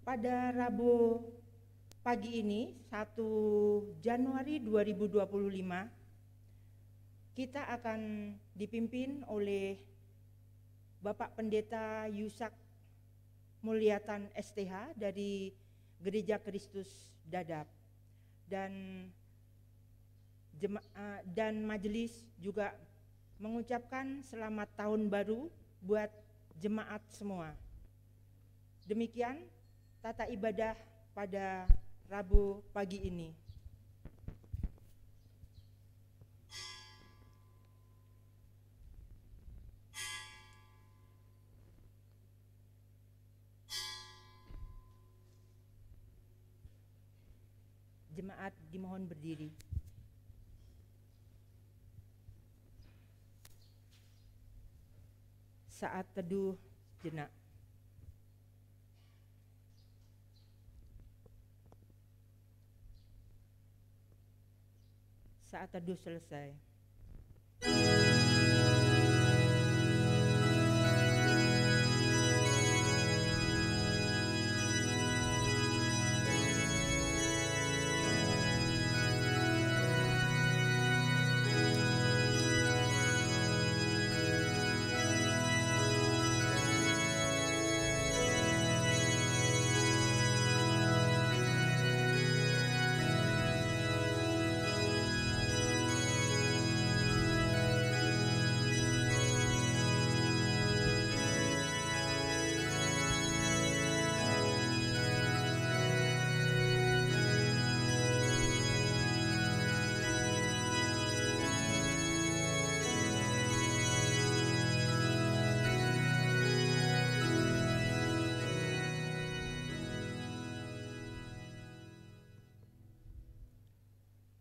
Pada Rabu pagi ini, 1 Januari 2025, kita akan dipimpin oleh Bapak Pendeta Yusak Mulyatan STH dari Gereja Kristus Dadap, dan majelis juga mengucapkan selamat tahun baru buat jemaat semua. Demikian tata ibadah pada Rabu pagi ini. Jemaat dimohon berdiri. Saat teduh jenak. Saat teduh selesai.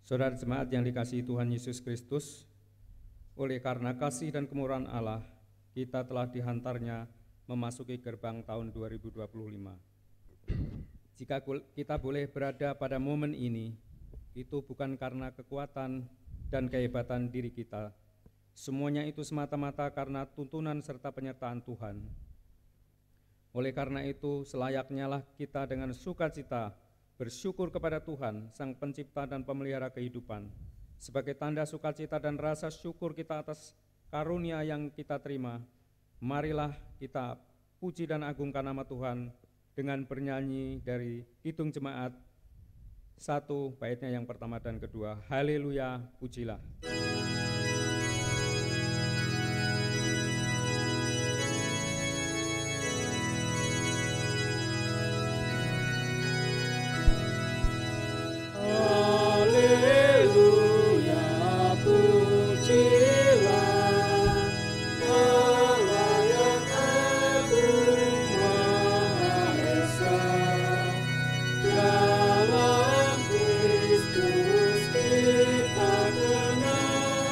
Saudara jemaat yang dikasihi Tuhan Yesus Kristus, oleh karena kasih dan kemurahan Allah, kita telah dihantarnya memasuki gerbang tahun 2025. Jika kita boleh berada pada momen ini, itu bukan karena kekuatan dan kehebatan diri kita. Semuanya itu semata-mata karena tuntunan serta penyertaan Tuhan. Oleh karena itu, selayaknya lah kita dengan sukacita bersyukur kepada Tuhan, Sang Pencipta dan Pemelihara kehidupan. Sebagai tanda sukacita dan rasa syukur kita atas karunia yang kita terima, marilah kita puji dan agungkan nama Tuhan dengan bernyanyi dari Kidung Jemaat 1, baitnya yang pertama dan kedua. Haleluya, pujilah. Dalam Kristus kita kenal.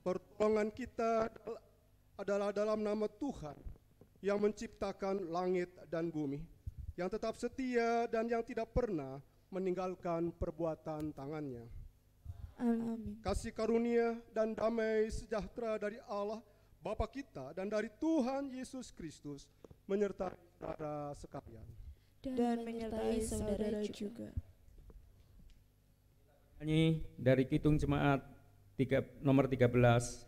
Pertolongan kita adalah dalam nama Tuhan yang menciptakan langit dan bumi, yang tetap setia dan yang tidak pernah meninggalkan perbuatan tangannya. Amin. Kasih karunia dan damai sejahtera dari Allah Bapa kita dan dari Tuhan Yesus Kristus menyertai saudara sekalian. Dan menyertai saudara juga. Nyanyi dari Kidung Jemaat nomor 13,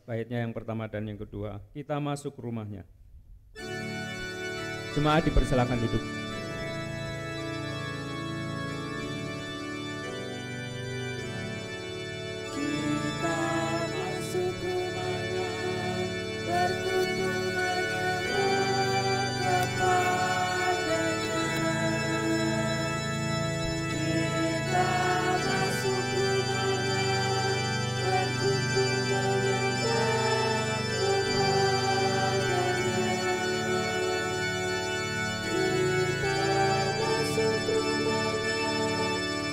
baitnya yang pertama dan yang kedua. Kita masuk rumahnya. Jemaat dipersilakan duduk. Kita masuk rumahnya, berkunjung menyembah kepadanya. Kita masuk rumahnya, berkunjung menyembah kepadanya. Kita masuk rumahnya,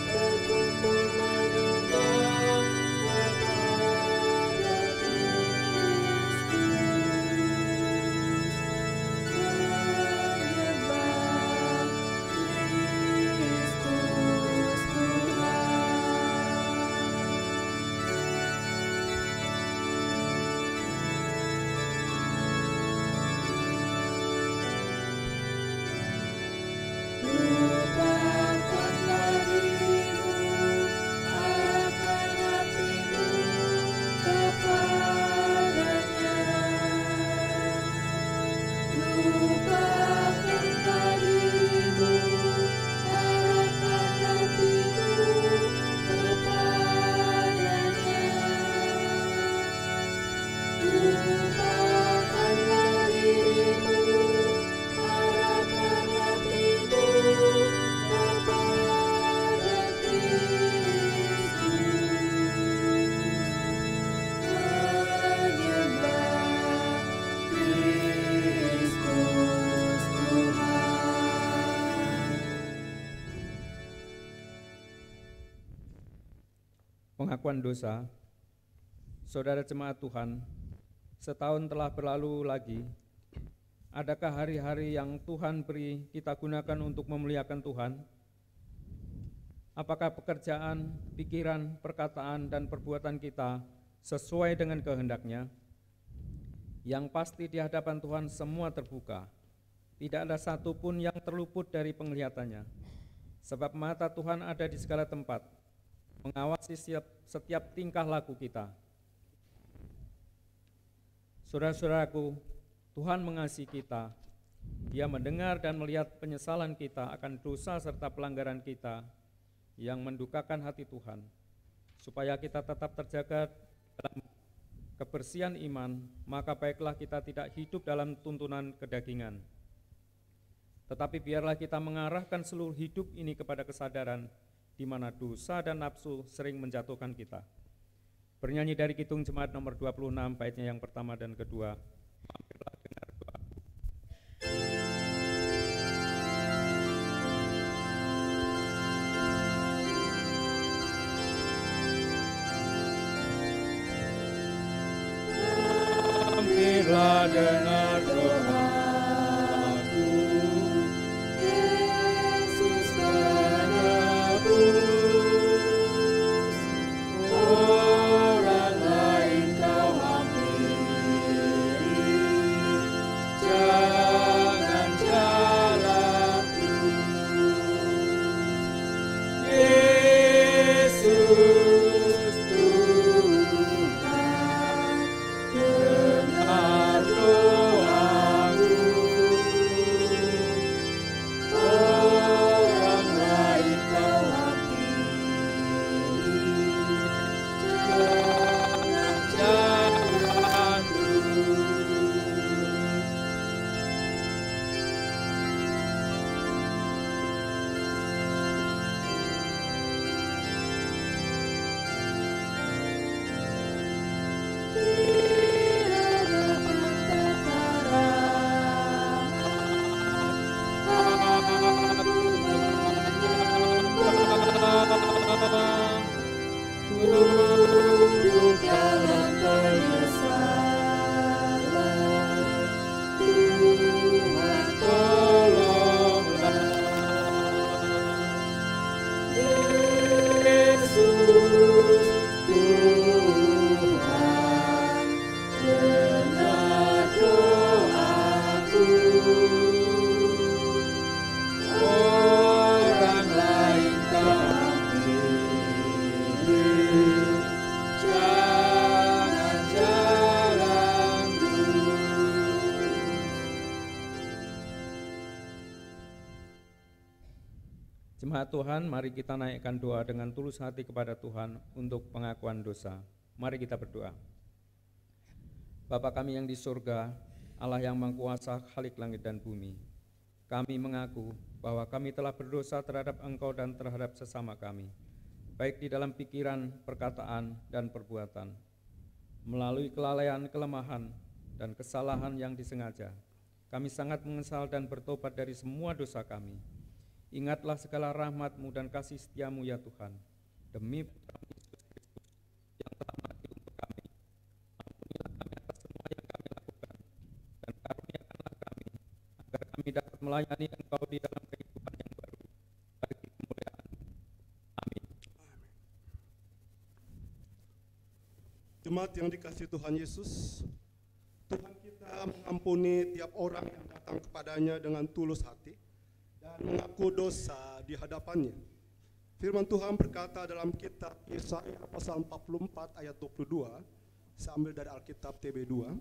berkunjung menyembah kepada Kristus Lupakanlah dirimu, arahkan hatimu kepadanya. Lupakanlah dirimu, arahkan hatimu kepadanya. Lupakanlah dirimu, arahkan hatimu kepada Kristus. Menyembah Kristus Tuhan. Pengakuan dosa. Saudara jemaat Tuhan, setahun telah berlalu lagi. Adakah hari-hari yang Tuhan beri kita gunakan untuk memuliakan Tuhan? Apakah pekerjaan, pikiran, perkataan, dan perbuatan kita sesuai dengan kehendak-Nya? Yang pasti di hadapan Tuhan semua terbuka. Tidak ada satupun yang terluput dari penglihatannya. Sebab mata Tuhan ada di segala tempat, mengawasi setiap tingkah laku kita. Saudara-saudaraku, Tuhan mengasihi kita. Dia mendengar dan melihat penyesalan kita akan dosa serta pelanggaran kita yang mendukakan hati Tuhan, supaya kita tetap terjaga dalam kebersihan iman. Maka baiklah kita tidak hidup dalam tuntunan kedagingan, tetapi biarlah kita mengarahkan seluruh hidup ini kepada kesadaran di mana dosa dan nafsu sering menjatuhkan kita. Bernyanyi dari Kidung Jemaat nomor 26, baitnya yang pertama dan kedua. Mampirlah dengar doaku. Mampirlah dengar doaku, Yesus menebus. Orang lain kau hampiri, jangan jalan terus. Yesus Tuhan, dengar doa. Jemaat Tuhan, mari kita naikkan doa dengan tulus hati kepada Tuhan untuk pengakuan dosa. Mari kita berdoa. Bapa kami yang di surga, Allah yang mengkuasa khalik langit dan bumi, kami mengaku bahwa kami telah berdosa terhadap Engkau dan terhadap sesama kami, baik di dalam pikiran, perkataan, dan perbuatan. Melalui kelalaian, kelemahan, dan kesalahan yang disengaja, kami sangat menyesal dan bertobat dari semua dosa kami. Ingatlah segala rahmat-Mu dan kasih setia-Mu ya Tuhan, demi Putra-Mu Yesus Kristus yang telah mati untuk kami. Ampunilah kami atas semua yang kami lakukan, dan karuniakanlah kami, agar kami dapat melayani Engkau di dalam kehidupan yang baru, bagi kemuliaan. Amin. Jemaat yang dikasihi Tuhan Yesus, Tuhan kita mengampuni tiap orang yang datang kepadanya dengan tulus hati dan mengaku dosa di hadapannya. Firman Tuhan berkata dalam kitab Yesaya pasal 44 ayat 22, saya ambil dari Alkitab TB2,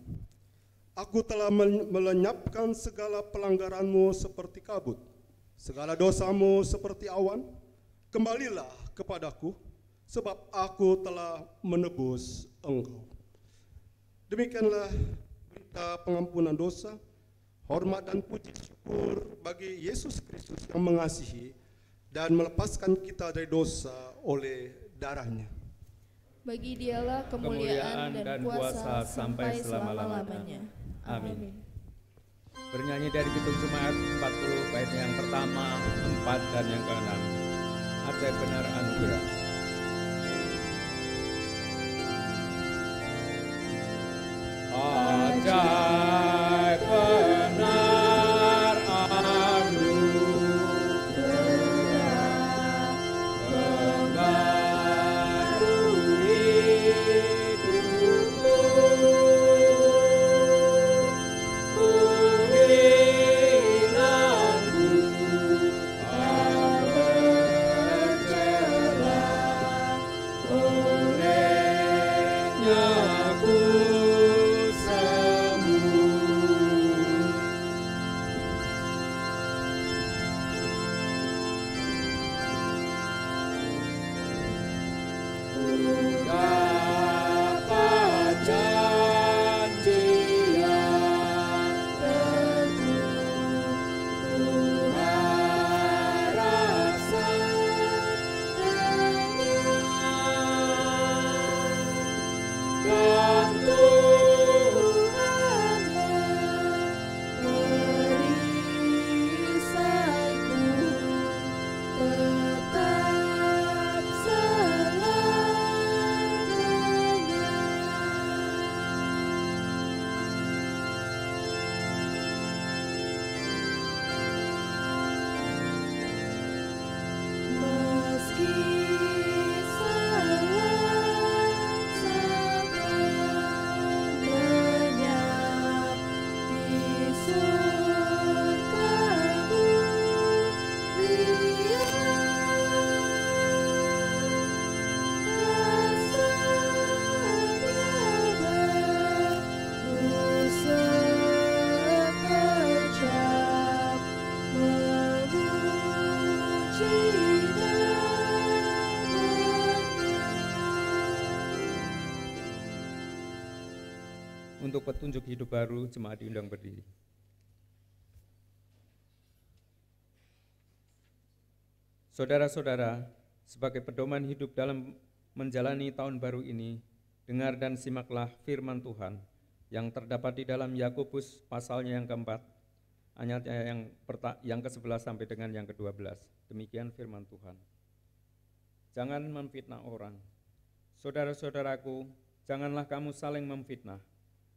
Aku telah melenyapkan segala pelanggaranmu seperti kabut, segala dosamu seperti awan. Kembalilah kepadaku, sebab aku telah menebus engkau. Demikianlah berita pengampunan dosa, hormat dan puji syukur bagi Yesus Kristus yang mengasihi dan melepaskan kita dari dosa oleh darahnya. Bagi Dialah kemuliaan dan kuasa sampai selama-lamanya. Amin. Bernyanyi dari Kidung Jemaat 40 bait yang pertama, 4 dan yang ke-6. Ajaib benar anugerah. Ajaib benar anugerah, membarui hidupku. Panggilanku tak bercelah, olehnya ku Untuk petunjuk hidup baru, jemaat diundang berdiri. Saudara-saudara, sebagai pedoman hidup dalam menjalani tahun baru ini, dengar dan simaklah firman Tuhan yang terdapat di dalam Yakobus pasalnya yang keempat, ayatnya yang ke-11 sampai dengan yang ke-12. Demikian firman Tuhan. Jangan memfitnah orang. Saudara-saudaraku, janganlah kamu saling memfitnah.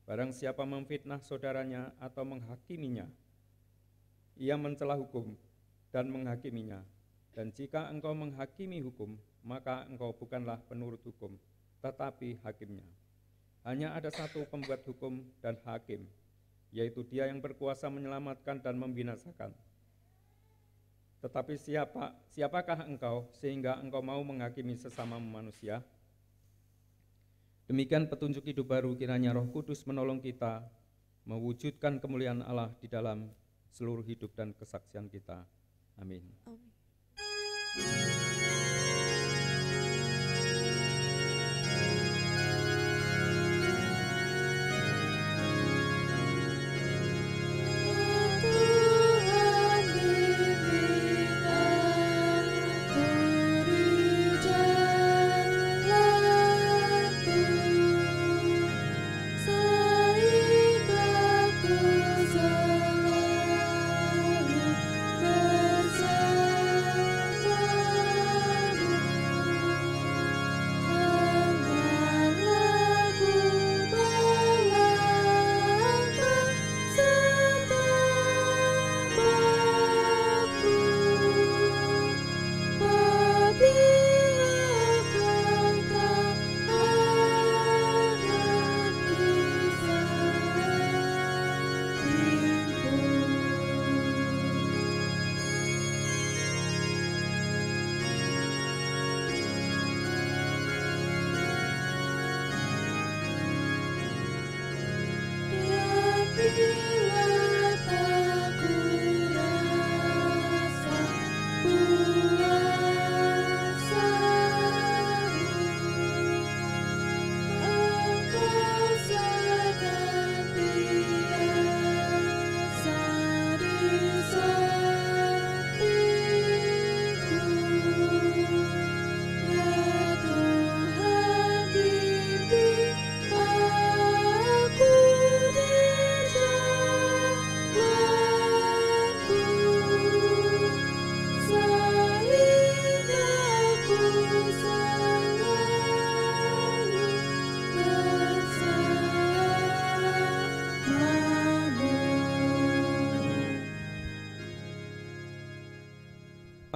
Barang siapa memfitnah saudaranya atau menghakiminya, ia mencela hukum dan menghakiminya. Dan jika engkau menghakimi hukum, maka engkau bukanlah penurut hukum, tetapi hakimnya. Hanya ada satu pembuat hukum dan hakim, yaitu Dia yang berkuasa menyelamatkan dan membinasakan. Tetapi siapakah engkau sehingga engkau mau menghakimi sesama manusia? Demikian petunjuk hidup baru, kiranya Roh Kudus menolong kita mewujudkan kemuliaan Allah di dalam seluruh hidup dan kesaksian kita. Amin. Amin.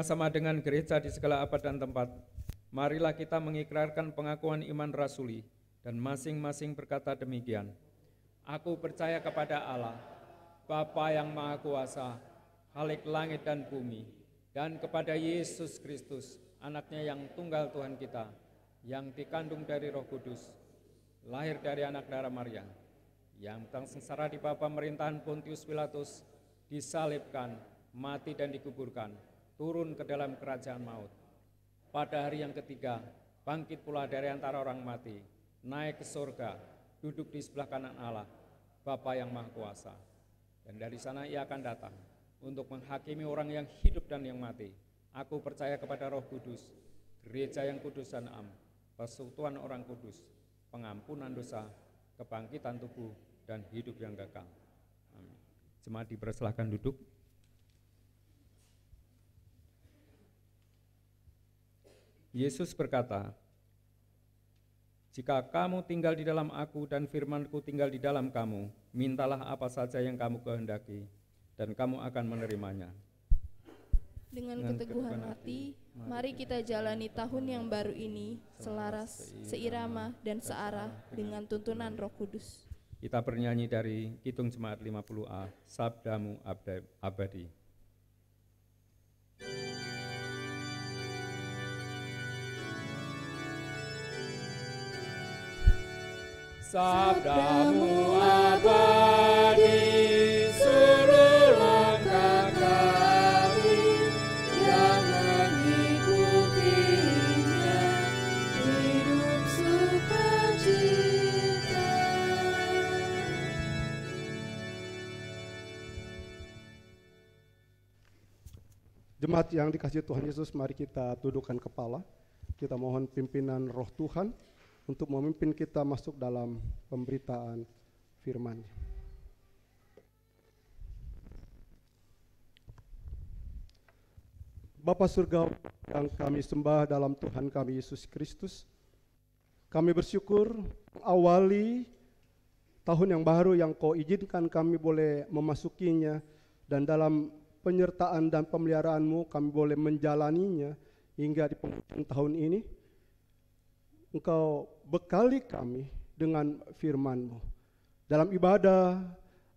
Sama dengan gereja di segala abad dan tempat, marilah kita mengikrarkan pengakuan iman rasuli dan masing-masing berkata demikian. Aku percaya kepada Allah, Bapa yang Maha Kuasa, Khalik langit dan bumi, dan kepada Yesus Kristus, anaknya yang tunggal Tuhan kita, yang dikandung dari Roh Kudus, lahir dari anak darah Maria, yang sengsara di bawah pemerintahan Pontius Pilatus, disalibkan, mati dan dikuburkan, turun ke dalam kerajaan maut. Pada hari yang ketiga, bangkit pula dari antara orang mati, naik ke surga, duduk di sebelah kanan Allah, Bapa yang Maha Kuasa. Dan dari sana ia akan datang untuk menghakimi orang yang hidup dan yang mati. Aku percaya kepada Roh Kudus, gereja yang kudus dan am, persekutuan orang kudus, pengampunan dosa, kebangkitan tubuh, dan hidup yang kekal. Amin. Jemaat dipersilahkan duduk. Yesus berkata, jika kamu tinggal di dalam aku dan firman-Ku tinggal di dalam kamu, mintalah apa saja yang kamu kehendaki, dan kamu akan menerimanya. Dengan keteguhan hati, mari kita jalani tahun yang baru ini selaras, seirama, dan searah dengan tuntunan Roh Kudus. Kita bernyanyi dari Kidung Jemaat 50A, Sabdamu Abadi. Sabdamu abadi, seluruh langkah kami yang mengikutinya, hidup sukacita. Jemaat yang dikasihi Tuhan Yesus, mari kita tundukkan kepala. Kita mohon pimpinan Roh Tuhan untuk memimpin kita masuk dalam pemberitaan firman-Nya. Bapa Surga yang kami sembah dalam Tuhan kami Yesus Kristus, kami bersyukur awali tahun yang baru yang Kau izinkan kami boleh memasukinya, dan dalam penyertaan dan pemeliharaan-Mu kami boleh menjalaninya hingga di penghujung tahun ini. Engkau bekali kami dengan firman-Mu. Dalam ibadah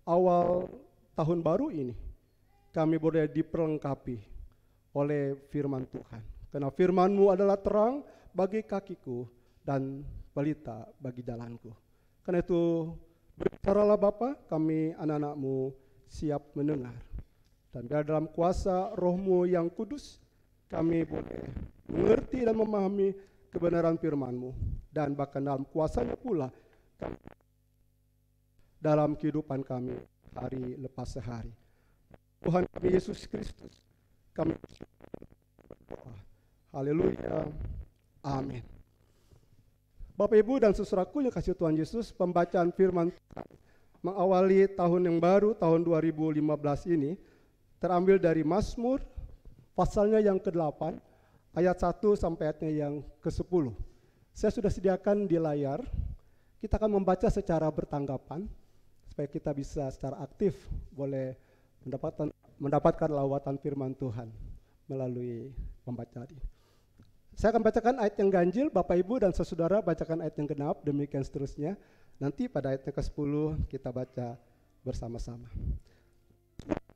awal tahun baru ini, kami boleh diperlengkapi oleh firman Tuhan. Karena firman-Mu adalah terang bagi kakiku dan pelita bagi jalanku. Karena itu, berbicaralah Bapa, kami anak-anak-Mu siap mendengar. Dan biar dalam kuasa Roh-Mu yang kudus, kami boleh mengerti dan memahami kebenaran firman-Mu, dan bahkan dalam kuasa-Nya pula dalam kehidupan kami hari lepas sehari. Tuhan kami Yesus Kristus, kami berdoa. Haleluya. Amin. Bapak Ibu dan saudaraku yang kasih Tuhan Yesus, pembacaan firman Tuhan mengawali tahun yang baru, tahun 2015 ini, terambil dari Mazmur, pasalnya yang ke-8, ayat 1 sampai ayatnya yang ke-10. Saya sudah sediakan di layar, kita akan membaca secara bertanggapan, supaya kita bisa secara aktif boleh mendapatkan lawatan firman Tuhan melalui pembacaan ini. Saya akan bacakan ayat yang ganjil, Bapak Ibu dan saudara bacakan ayat yang genap, demikian seterusnya. Nanti pada ayat yang ke-10 kita baca bersama-sama.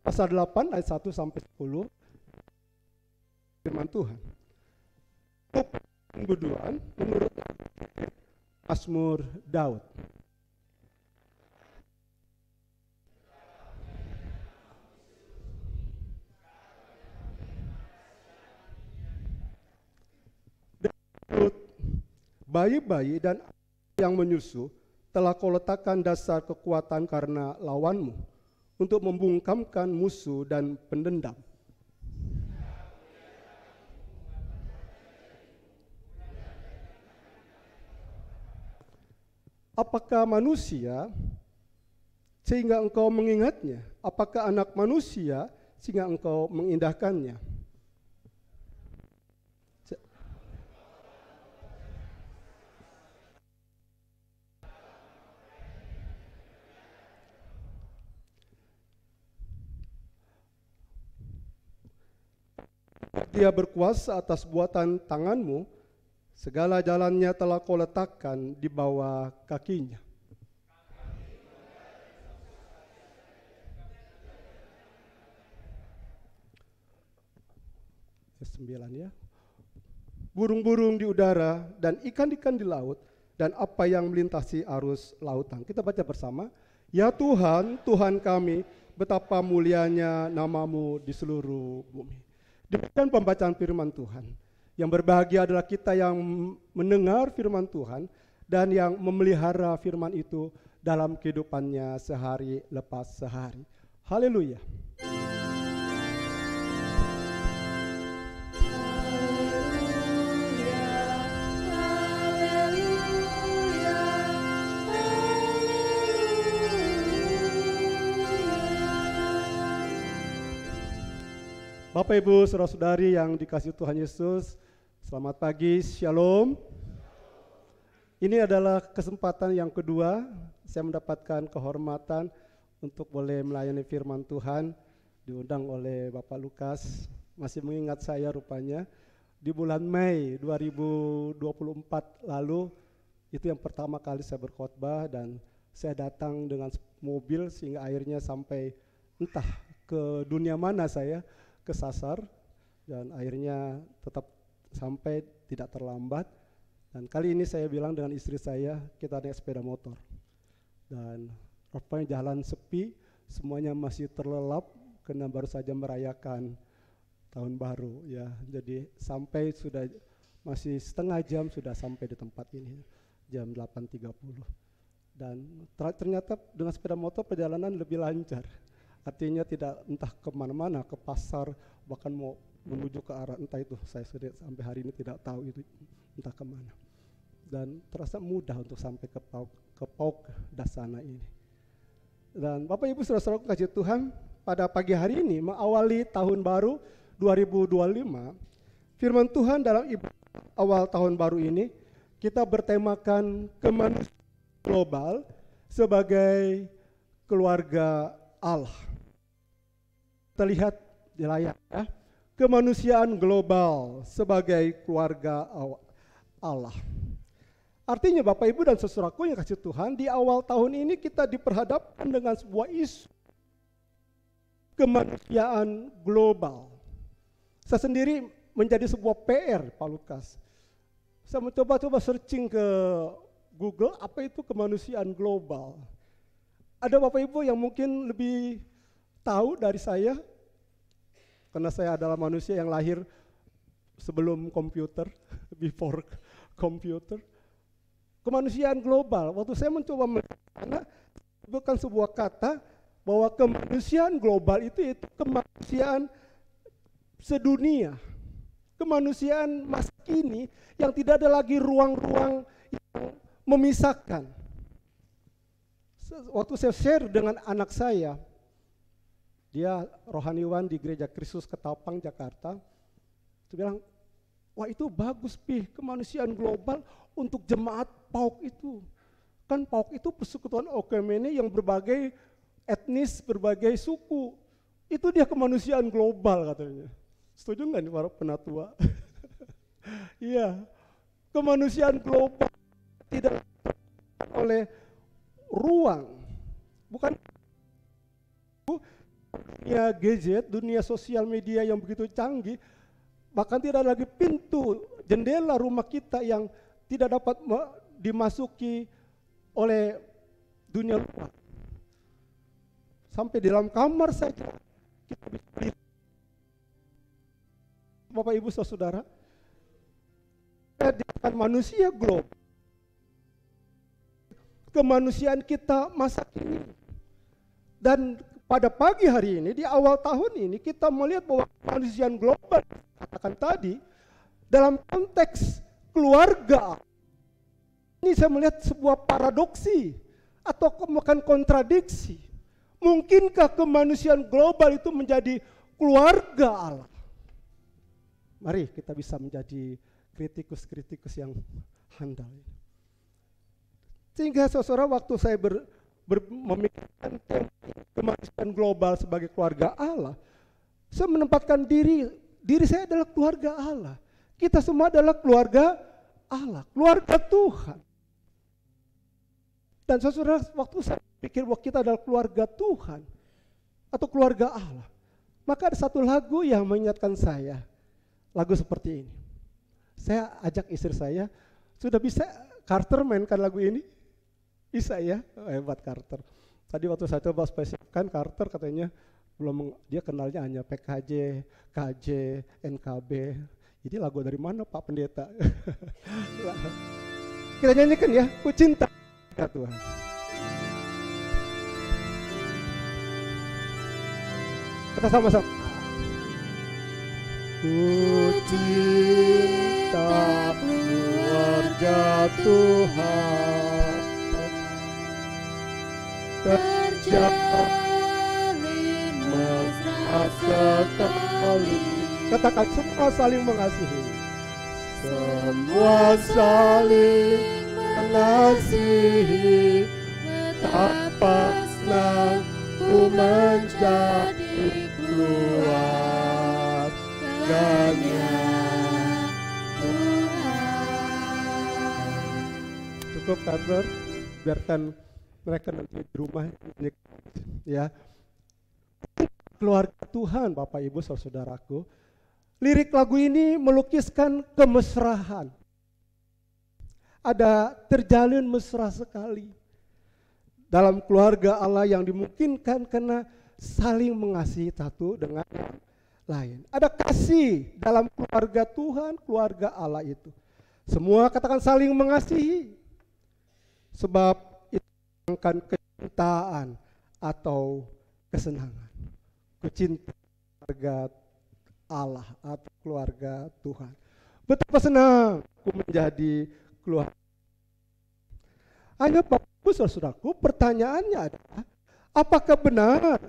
Pasal 8 ayat 1 sampai 10, firman Tuhan. Pembuduan menurut Mazmur Daud. Bayi-bayi dan yang menyusu telah kau letakkan dasar kekuatan karena lawanmu, untuk membungkamkan musuh dan pendendam. Apakah manusia sehingga engkau mengingatnya? Apakah anak manusia sehingga engkau mengindahkannya? Dia berkuasa atas buatan tanganmu, segala jalannya telah kau letakkan di bawah kakinya. Ayat 9 ya. Burung-burung di udara dan ikan-ikan di laut dan apa yang melintasi arus lautan. Kita baca bersama. Ya Tuhan, Tuhan kami, betapa mulianya namamu di seluruh bumi. Demikian pembacaan firman Tuhan. Yang berbahagia adalah kita yang mendengar firman Tuhan dan yang memelihara firman itu dalam kehidupannya sehari lepas sehari. Haleluya. Bapak Ibu saudara-saudari yang dikasihi Tuhan Yesus, selamat pagi, shalom. Ini adalah kesempatan yang kedua saya mendapatkan kehormatan untuk boleh melayani firman Tuhan, diundang oleh Bapak Lukas. Masih mengingat saya rupanya, di bulan Mei 2024 lalu, itu yang pertama kali saya berkhotbah dan saya datang dengan mobil sehingga akhirnya sampai entah ke dunia mana saya kesasar, dan akhirnya tetap sampai tidak terlambat. Dan kali ini saya bilang dengan istri saya, kita naik sepeda motor dan rupanya jalan sepi, semuanya masih terlelap karena baru saja merayakan tahun baru ya. Jadi sampai sudah masih setengah jam sudah sampai di tempat ini, jam 8.30. Dan ternyata dengan sepeda motor perjalanan lebih lancar. Artinya tidak entah kemana-mana, ke pasar, bahkan mau menuju ke arah entah itu, saya sudah sampai hari ini tidak tahu itu entah kemana. Dan terasa mudah untuk sampai ke Pauk Dasana ini. Dan Bapak Ibu saudara-saudara kasih Tuhan, pada pagi hari ini mengawali tahun baru 2025, firman Tuhan dalam awal tahun baru ini, kita bertemakan kemanusiaan global sebagai keluarga Allah. Terlihat di layar ya, kemanusiaan global sebagai keluarga Allah. Artinya Bapak Ibu dan saudaraku yang kasih Tuhan, di awal tahun ini kita diperhadapkan dengan sebuah isu kemanusiaan global. Saya sendiri menjadi sebuah PR, Pak Lukas. Saya mencoba searching ke Google, apa itu kemanusiaan global. Ada Bapak Ibu yang mungkin lebih tahu dari saya, karena saya adalah manusia yang lahir sebelum komputer, before komputer. Kemanusiaan global, waktu saya mencoba melihat, bukan sebuah kata bahwa kemanusiaan global itu kemanusiaan sedunia. Kemanusiaan masa kini yang tidak ada lagi ruang-ruang yang memisahkan. Waktu saya share dengan anak saya, dia rohaniwan di Gereja Kristus Ketapang, Jakarta, dia bilang, wah itu bagus Pi, kemanusiaan global untuk jemaat PAUK itu. Kan PAUK itu persekutuan Okumene yang berbagai etnis, berbagai suku. Itu dia kemanusiaan global katanya. Setuju nggak nih para penatua? Iya, kemanusiaan global tidak oleh ruang, bukan dunia gadget, dunia sosial media yang begitu canggih, bahkan tidak lagi pintu, jendela rumah kita yang tidak dapat dimasuki oleh dunia luar. Sampai di dalam kamar saja kita bisa lihat. Bapak Ibu Saudara, dengan manusia global, kemanusiaan kita masa kini. Dan pada pagi hari ini, di awal tahun ini, kita melihat bahwa kemanusiaan global, katakan tadi, dalam konteks keluarga, ini saya melihat sebuah paradoksi atau bukan kontradiksi. Mungkinkah kemanusiaan global itu menjadi keluarga Allah? Mari kita bisa menjadi kritikus-kritikus yang handal. Sehingga saudara, waktu saya memikirkan kemanusiaan global sebagai keluarga Allah, saya menempatkan diri saya adalah keluarga Allah. Kita semua adalah keluarga Allah, keluarga Tuhan. Dan saudara, waktu saya pikir bahwa kita adalah keluarga Tuhan atau keluarga Allah, maka ada satu lagu yang mengingatkan saya, lagu seperti ini. Saya ajak istri saya, sudah bisa Carter mainkan lagu ini? Bisa ya, hebat Carter. Tadi waktu saya coba spesifikkan Carter katanya belum, dia kenalnya hanya PKJ, KJ, NKB. Jadi lagu dari mana Pak Pendeta? Kita nyanyikan ya, ku cinta Tuhan. Kita sama-sama. Ku cinta keluarga Tuhan, terjalin mesra sekali. Katakan semua saling mengasihi. Semua saling mengasihi. Betapa senang ku menjadi keluarganya Tuhan. Cukup Carter, biarkan mereka nanti di rumah ya. Keluarga Tuhan, Bapak Ibu saudaraku. Lirik lagu ini melukiskan kemesraan. Ada terjalin mesra sekali dalam keluarga Allah yang dimungkinkan karena saling mengasihi satu dengan yang lain. Ada kasih dalam keluarga Tuhan, keluarga Allah itu. Semua katakan saling mengasihi. Sebab itu akan kecintaan atau kesenangan. Kucinta keluarga Allah atau keluarga Tuhan. Betapa senang aku menjadi keluarga. Hanya Bapak Ibu saudaraku, pertanyaannya adalah apakah benar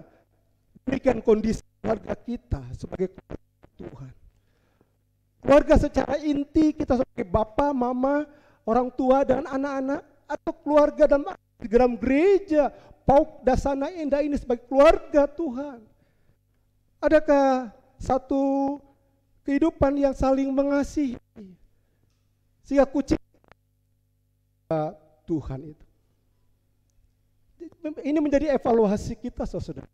demikian kondisi keluarga kita sebagai keluarga Tuhan? Keluarga secara inti kita sebagai bapak, mama, orang tua dan anak-anak, atau keluarga dalam gereja PAUK Dasana Indah ini sebagai keluarga Tuhan? Adakah satu kehidupan yang saling mengasihi sehingga kucinta Tuhan itu? Ini menjadi evaluasi kita saudara.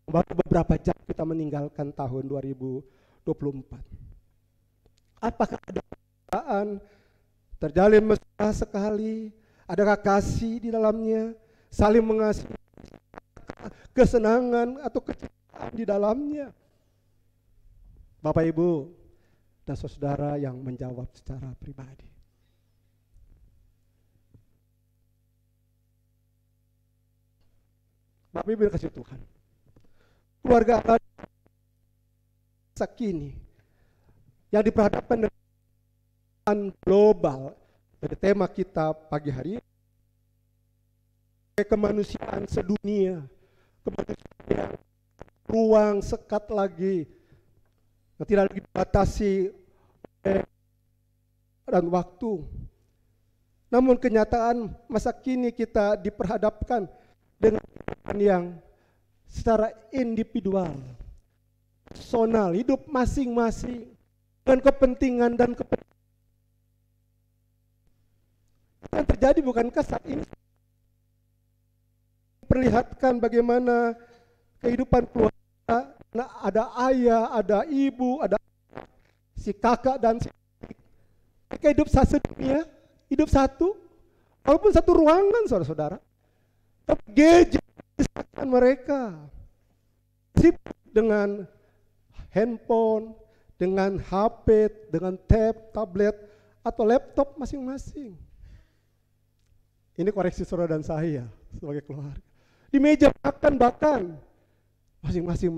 Baru beberapa jam kita meninggalkan tahun 2024. Apakah ada perasaan terjalin mesra sekali? Adakah kasih di dalamnya? Saling mengasihi, kesenangan atau kecintaan di dalamnya? Bapak Ibu, dan saudara yang menjawab secara pribadi. Bapak Ibu kasih Tuhan, keluarga Allah kini yang diperhadapkan dengan global dari tema kita pagi hari ini, kemanusiaan sedunia, kemanusiaan yang ruang sekat lagi, yang tidak lagi dibatasi dan waktu. Namun kenyataan masa kini kita diperhadapkan dengan yang secara individual, personal, hidup masing-masing dengan kepentingan dan yang terjadi. Bukankah saat ini perlihatkan bagaimana kehidupan keluarga, ada ayah, ada ibu, ada si kakak dan si adik. Mereka hidup satu dunia, hidup satu, walaupun satu ruangan saudara-saudara. Tapi gadget disatukan mereka, sibuk dengan handphone, dengan HP, dengan tablet, atau laptop masing-masing. Ini koreksi saudara dan saya sebagai keluarga. Di meja makan bahkan masing-masing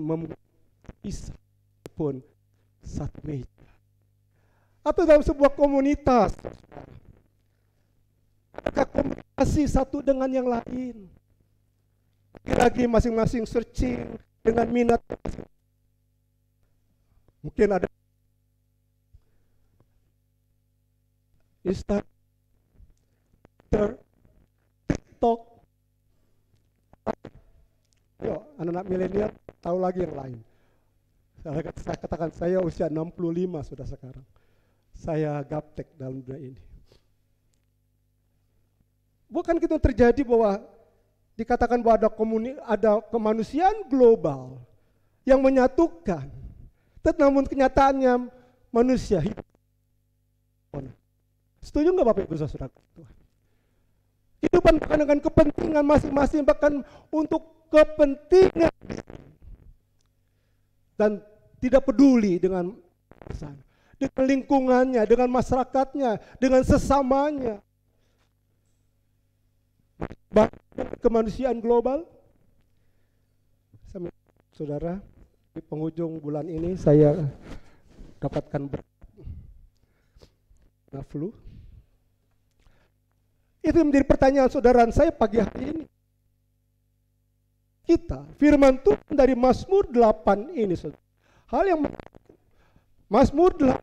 bisa pun satu meja. Atau dalam sebuah komunitas, adakah komunikasi satu dengan yang lain? Lagi masing-masing searching dengan minat. Mungkin ada Instagram, TikTok. Yo, anak-anak milenial tahu lagi yang lain. Saya katakan saya usia 65 sudah sekarang. Saya gaptek dalam dunia ini. Bukan itu terjadi bahwa dikatakan bahwa ada kemanusiaan global yang menyatukan, namun kenyataannya manusia hidup. Setuju nggak Bapak Ibu Saudara? Kehidupan bukan dengan kepentingan masing-masing, bahkan untuk kepentingan dan tidak peduli dengan lingkungannya, dengan masyarakatnya, dengan sesamanya. Kemanusiaan global. Saudara, di penghujung bulan ini saya dapatkan flu. Itu menjadi pertanyaan saudara saya pagi hari ini. Kita, firman Tuhan dari Mazmur 8 ini, saudara. Hal yang Mazmur 8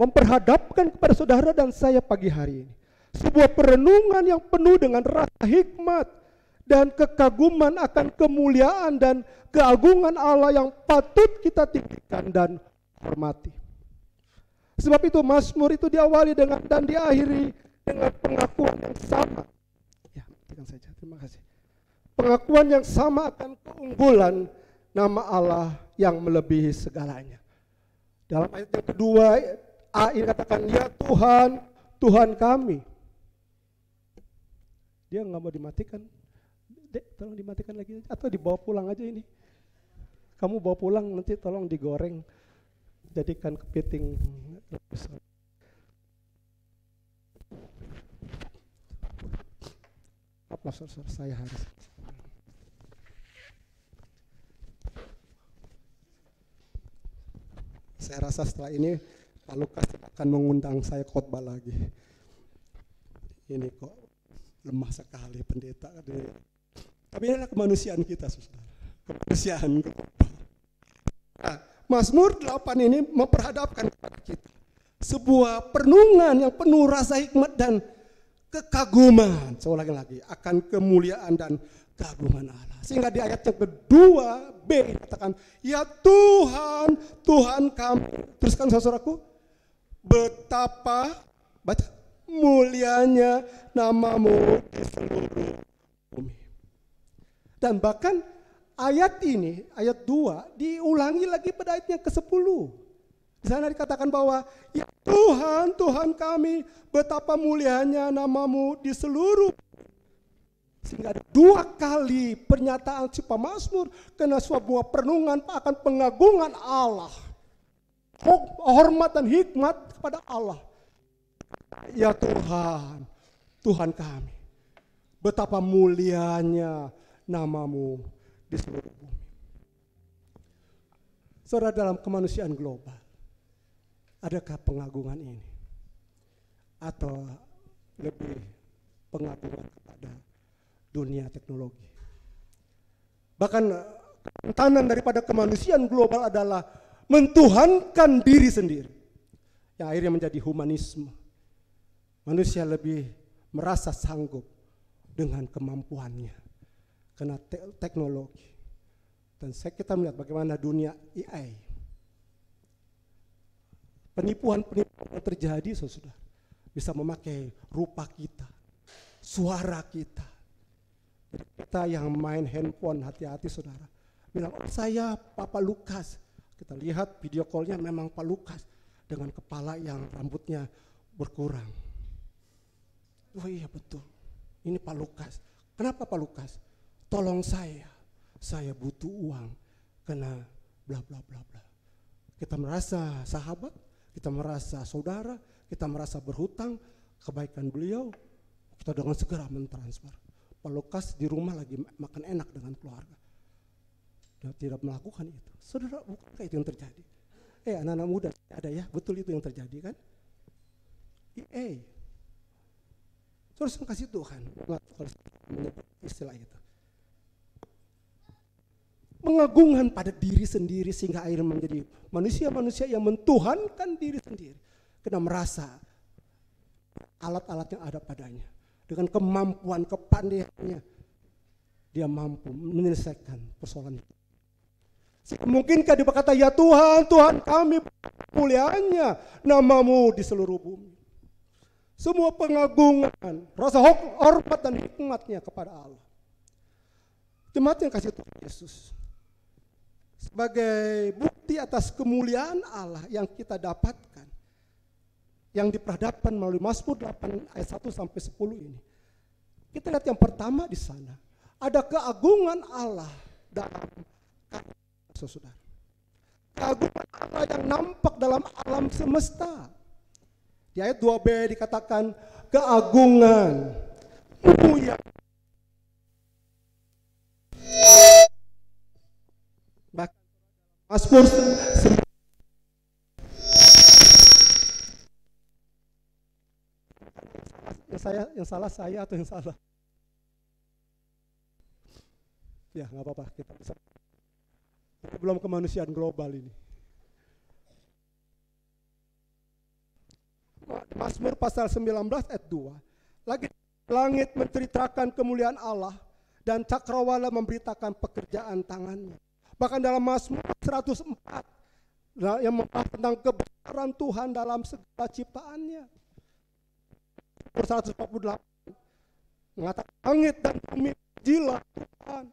memperhadapkan kepada saudara dan saya pagi hari ini. Sebuah perenungan yang penuh dengan rasa hikmat dan kekaguman akan kemuliaan dan keagungan Allah yang patut kita tinggikan dan hormati. Sebab itu Mazmur itu diawali dengan dan diakhiri dengan pengakuan yang sama. Ya, hentikan saja. Terima kasih. Pengakuan yang sama akan keunggulan nama Allah yang melebihi segalanya. Dalam ayat yang kedua, ini katakan, ya Tuhan, Tuhan kami. Dia nggak mau dimatikan. Dek, tolong dimatikan lagi atau dibawa pulang aja ini. Kamu bawa pulang nanti tolong digoreng, jadikan kepiting. Maaf, saya harus. Saya rasa setelah ini Pak Lukas akan mengundang saya khotbah lagi. Ini kok lemah sekali pendeta. Tapi ini adalah kemanusiaan kita, saudara. Kemanusiaan. Nah, Mazmur 8 ini memperhadapkan kepada kita sebuah perenungan yang penuh rasa hikmat dan kekaguman. Saya ulangi lagi, akan kemuliaan dan keagungan Allah. Sehingga di ayat yang kedua B dikatakan, ya Tuhan, Tuhan kami. Teruskan saudaraku, betapa baca mulianya namamu di seluruh bumi. Dan bahkan ayat ini, ayat 2 diulangi lagi pada ayat yang ke-10. Di sana dikatakan bahwa ya Tuhan, Tuhan kami, betapa mulianya namamu di seluruh. Sehingga ada 2 kali pernyataan si pemazmur karena sebuah perenungan akan pengagungan Allah. hormat dan hikmat kepada Allah. Ya Tuhan, Tuhan kami, betapa mulianya namamu di seluruh bumi. Saudara, dalam kemanusiaan global, adakah pengagungan ini? Atau lebih pengagungan kepada dunia teknologi? Bahkan tantangan daripada kemanusiaan global adalah mentuhankan diri sendiri, yang akhirnya menjadi humanisme. Manusia lebih merasa sanggup dengan kemampuannya karena teknologi. Dan kita melihat bagaimana dunia AI, penipuan-penipuan yang terjadi, saudara, bisa memakai rupa kita, suara kita. Jadi kita yang main handphone, hati-hati saudara. Bilang, oh saya Papa Lukas. Kita lihat video call-nya memang Pak Lukas dengan kepala yang rambutnya berkurang. Oh iya betul, ini Pak Lukas. Kenapa Pak Lukas? Tolong saya butuh uang karena bla bla bla bla. Kita merasa sahabat, kita merasa saudara, kita merasa berhutang kebaikan beliau, kita dengan segera mentransfer. Pak Lukas di rumah lagi makan enak dengan keluarga. Dia tidak melakukan itu. Saudara, bukankah itu yang terjadi? Anak-anak muda ada ya, betul itu yang terjadi kan? Terus kasih Tuhan, menyebut istilah itu. Pengagungan pada diri sendiri sehingga akhirnya menjadi manusia-manusia yang mentuhankan diri sendiri. Karena merasa alat-alat yang ada padanya. Dengan kemampuan, kepandaiannya, dia mampu menyelesaikan persoalan itu. Mungkinkah dia berkata, ya Tuhan, Tuhan kami mulianya namamu di seluruh bumi. Semua pengagungan, rasa hormat dan hikmatnya kepada Allah. Jemaat yang kasih Tuhan Yesus, sebagai bukti atas kemuliaan Allah yang kita dapatkan, yang diperhadapkan melalui Mazmur 8 ayat 1 sampai 10 ini. Kita lihat yang pertama di sana, ada keagungan Allah dalam saudara. Keagungan Allah yang nampak dalam alam semesta. Di ayat 2b dikatakan keagungan yang bahkan Mazmur yang salah saya atau yang salah? Ya nggak apa-apa, kita bisa. Belum kemanusiaan global ini. Mazmur pasal 19 ayat 2. Lagi langit menceritakan kemuliaan Allah dan cakrawala memberitakan pekerjaan tangannya. Bahkan dalam Mazmur 104 yang membahas tentang kebesaran Tuhan dalam segala ciptaannya. Mazmur 148 mengatakan langit dan bumi pujilah Tuhan.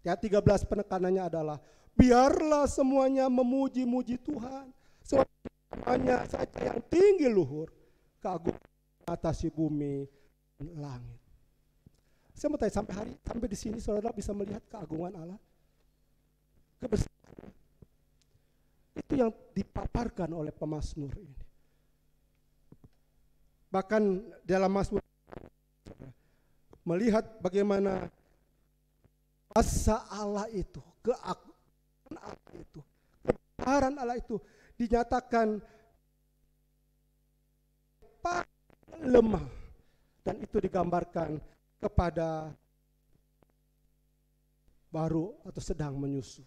Ya 13 penekanannya adalah biarlah semuanya memuji-muji Tuhan. Semuanya saja yang tinggi luhur, keagungan atasi bumi dan langit. Saya mau tanya sampai di sini saudara bisa melihat keagungan Allah, kebesaran. Itu yang dipaparkan oleh pemazmur ini. Bahkan dalam Mazmur melihat bagaimana kuasa Allah itu, keagungan Allah itu, kebesaran Allah itu dinyatakan lemah, dan itu digambarkan kepada baru atau sedang menyusu.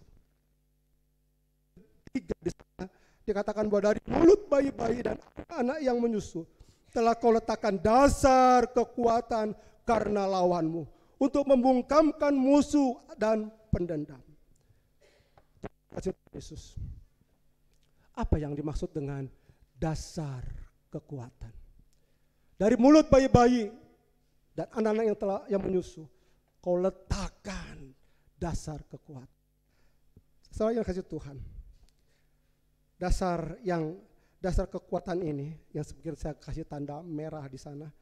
3 di sana dikatakan bahwa dari mulut bayi-bayi dan anak yang menyusu telah kau letakkan dasar kekuatan karena lawanmu untuk membungkamkan musuh dan pendendam. Yesus. Apa yang dimaksud dengan dasar kekuatan? Dari mulut bayi-bayi dan anak-anak yang menyusu, kau letakkan dasar kekuatan. Saya yang kasih Tuhan. Dasar kekuatan ini yang seperti saya kasih tanda merah di sana.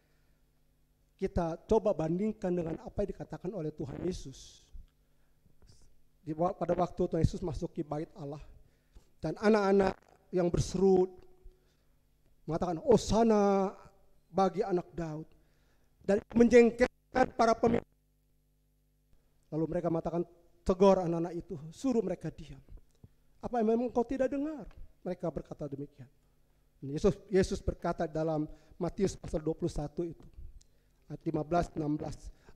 Kita coba bandingkan dengan apa yang dikatakan oleh Tuhan Yesus. Pada waktu Tuhan Yesus masuk ke bait Allah dan anak-anak yang berseru mengatakan Hosana bagi anak Daud, dan menjengkelkan para pemimpin. Lalu mereka mengatakan, tegur anak-anak itu, suruh mereka diam. Apa yang memang kau tidak dengar? Mereka berkata demikian. Yesus berkata dalam Matius pasal 21 itu, ayat 15-16,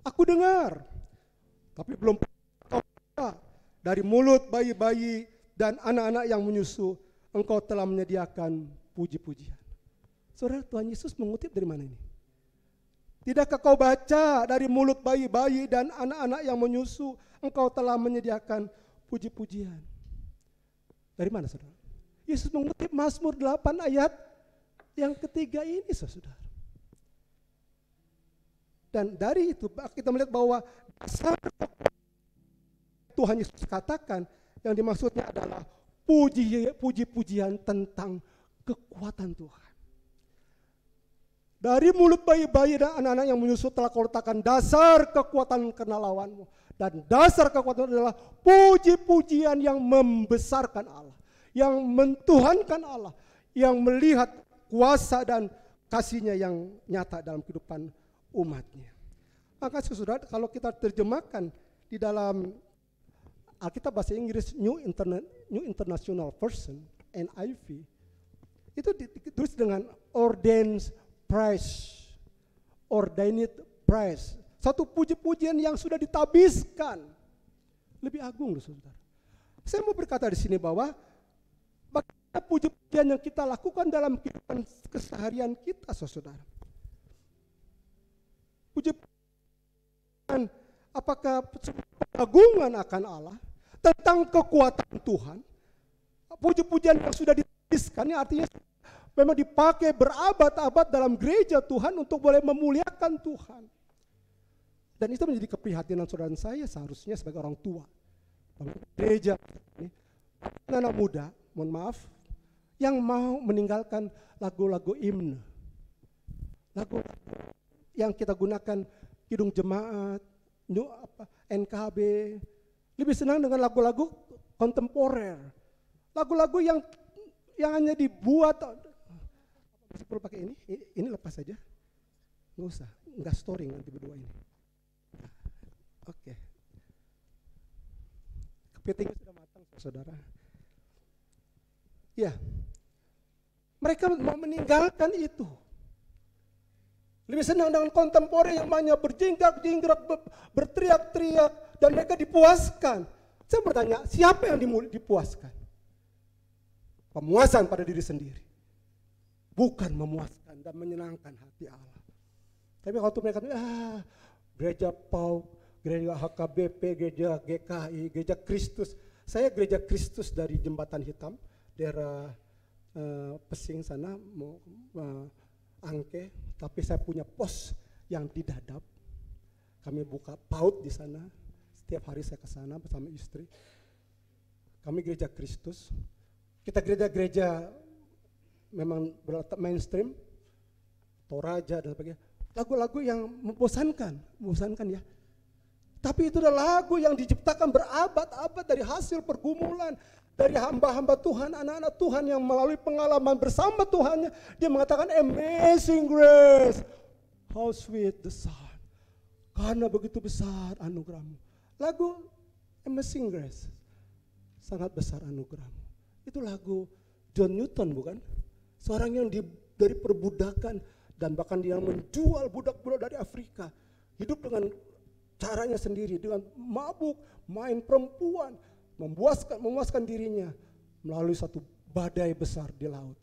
aku dengar, tapi belum pernah dari mulut bayi-bayi dan anak-anak yang menyusu, engkau telah menyediakan puji-pujian. Saudara, Tuhan Yesus mengutip dari mana ini? Tidakkah kau baca dari mulut bayi-bayi dan anak-anak yang menyusu, engkau telah menyediakan puji-pujian. Dari mana, saudara? Yesus mengutip Mazmur 8 ayat yang ketiga ini, saudara. Dan dari itu kita melihat bahwa dasar Tuhan Yesus katakan yang dimaksudnya adalah puji-pujian tentang kekuatan Tuhan. Dari mulut bayi-bayi dan anak-anak yang menyusu telah kau letakkan dasar kekuatan kenallawanmu. Dan dasar kekuatan adalah puji-pujian yang membesarkan Allah, yang mentuhankan Allah, yang melihat kuasa dan kasih-Nya yang nyata dalam kehidupan umatnya. Maka saudara, kalau kita terjemahkan di dalam Alkitab bahasa Inggris New International Version, NIV, itu ditulis dengan ordained praise, satu puji-pujian yang sudah ditabiskan. Lebih agung loh, saudara. Saya mau berkata di sini bahwa bagaimana puji-pujian yang kita lakukan dalam kehidupan keseharian kita, saudara. Puji-pujian, apakah pengagungan akan Allah, tentang kekuatan Tuhan, puji-pujian yang sudah ditabiskan, ini artinya memang dipakai berabad-abad dalam gereja Tuhan untuk boleh memuliakan Tuhan. Dan itu menjadi keprihatinan saudara saya seharusnya sebagai orang tua. Gereja ini, anak muda, mohon maaf, yang mau meninggalkan lagu-lagu himne. Lagu yang kita gunakan kidung jemaat, NKB, lebih senang dengan lagu-lagu kontemporer. Lagu-lagu yang hanya dibuat. Masih perlu pakai ini lepas saja, nggak usah, nggak storing nanti berdua ini. Oke. Kepitingnya sudah matang, saudara. Ya, mereka mau meninggalkan itu. Lebih senang dengan kontemporer yang banyak berjingkrak-jingkrak, berteriak-teriak, dan mereka dipuaskan. Saya bertanya, siapa yang dipuaskan? Pemuasan pada diri sendiri. Bukan memuaskan dan menyenangkan hati Allah. Tapi waktu mereka gereja PAU, gereja HKBP, gereja GKI, gereja Kristus. Saya gereja Kristus dari Jembatan Hitam, daerah Pesing sana, Angke. Tapi saya punya pos yang di Dadap. Kami buka PAUD di sana. Setiap hari saya ke sana bersama istri. Kami gereja Kristus. Kita gereja-gereja memang berletak mainstream, Toraja dan sebagainya. Lagu-lagu yang membosankan ya. Tapi itu adalah lagu yang diciptakan berabad-abad dari hasil pergumulan dari hamba-hamba Tuhan, anak-anak Tuhan yang melalui pengalaman bersama Tuhannya, dia mengatakan amazing grace, how sweet the sound. Karena begitu besar anugerahmu. Lagu Amazing Grace, sangat besar anugerahmu. Itu lagu John Newton, bukan? Seorang yang dari perbudakan dan bahkan dia menjual budak-budak dari Afrika, hidup dengan caranya sendiri, dengan mabuk, main perempuan, memuaskan dirinya melalui satu badai besar di laut.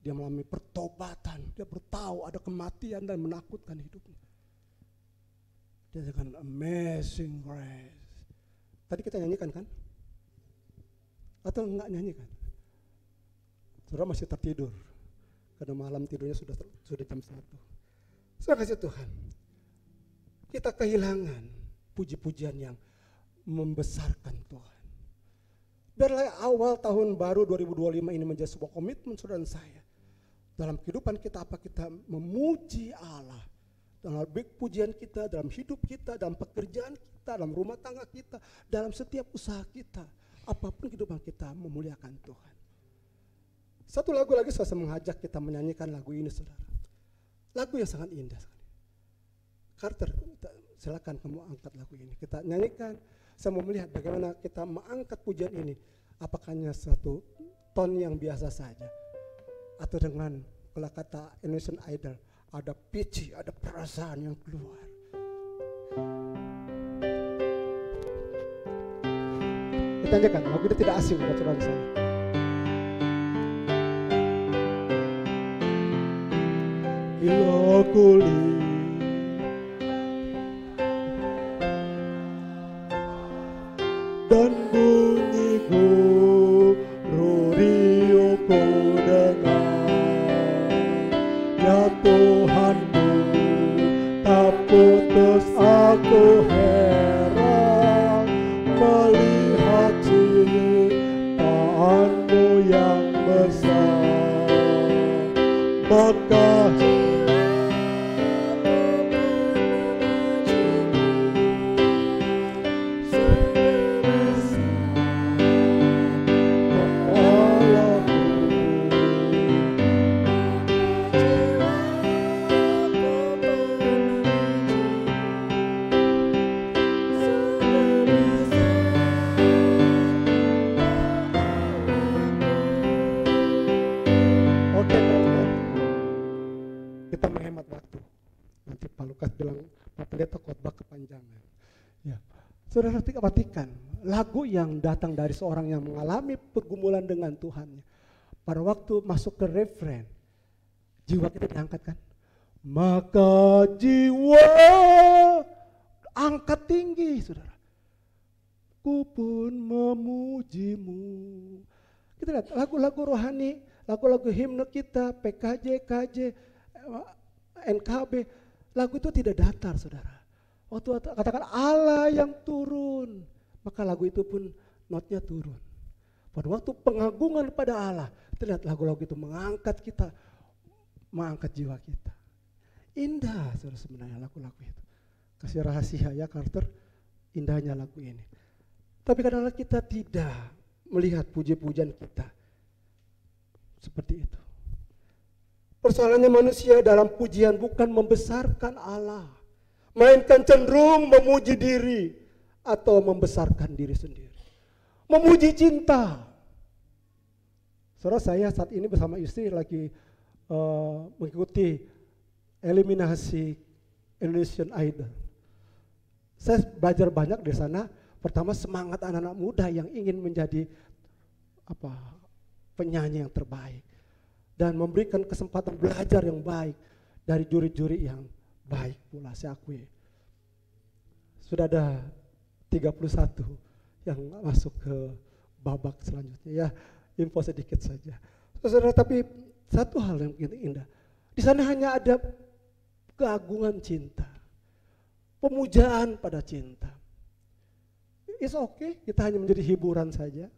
Dia mengalami pertobatan, dia bertahu ada kematian dan menakutkan hidupnya. Dia dengan amazing grace. Tadi kita nyanyikan kan? Atau enggak nyanyikan? Saudara masih tertidur karena malam tidurnya sudah jam 1. Saya kasih Tuhan, kita kehilangan puji-pujian yang membesarkan Tuhan. Biarlah awal tahun baru 2025 ini menjadi sebuah komitmen saudara dan saya. Dalam kehidupan kita, apa kita memuji Allah. Dalam pujian kita, dalam hidup kita, dalam pekerjaan kita, dalam rumah tangga kita, dalam setiap usaha kita. Apapun kehidupan kita memuliakan Tuhan. Satu lagu lagi saya mengajak kita menyanyikan lagu ini, saudara. Lagu yang sangat indah sekali. Carter, silakan kamu angkat lagu ini. Kita nyanyikan. Saya mau melihat bagaimana kita mengangkat pujian ini. Apakah hanya satu ton yang biasa saja, atau dengan kalau kata Indonesian Idol, ada pitch, ada perasaan yang keluar. Kita nyanyikan, lagu ini tidak asing buat saudara saya. Bila kulit dan bunyi guru ku dengar, ya Tuhanku, tak putus aku heran melihat ciptaanmu yang besar. Maka kita menghemat waktu. Nanti Pak Lukas bilang, Pak Pendeta khotbah kepanjangan. Ya, saudara perhatikan, lagu yang datang dari seorang yang mengalami pergumulan dengan Tuhannya. Pada waktu masuk ke refren, jiwa kita diangkat kan? Maka jiwa angkat tinggi, saudara. Ku pun memujimu. Kita lihat lagu-lagu rohani, lagu-lagu himne kita, PKJ, KJ, NKB, lagu itu tidak datar, saudara. Waktu katakan Allah yang turun, maka lagu itu pun notnya turun. Pada waktu pengagungan pada Allah, terlihat lagu-lagu itu mengangkat kita, mengangkat jiwa kita. Indah, saudara, sebenarnya lagu-lagu itu. Kasih rahasia ya Carter, indahnya lagu ini. Tapi kadang-kadang kita tidak melihat puji-pujian kita seperti itu. Persoalannya manusia dalam pujian bukan membesarkan Allah, melainkan cenderung memuji diri atau membesarkan diri sendiri. Memuji cinta. Saudara, saya saat ini bersama istri lagi mengikuti eliminasi Indonesian Idol. Saya belajar banyak di sana. Pertama, semangat anak-anak muda yang ingin menjadi penyanyi yang terbaik. Dan memberikan kesempatan belajar yang baik dari juri-juri yang baik pula, saya akui. Sudah ada 31 yang masuk ke babak selanjutnya. Ya, info sedikit saja. Saudara, tapi satu hal yang indah. Di sana hanya ada keagungan cinta. Pemujaan pada cinta. It's okay, kita hanya menjadi hiburan saja.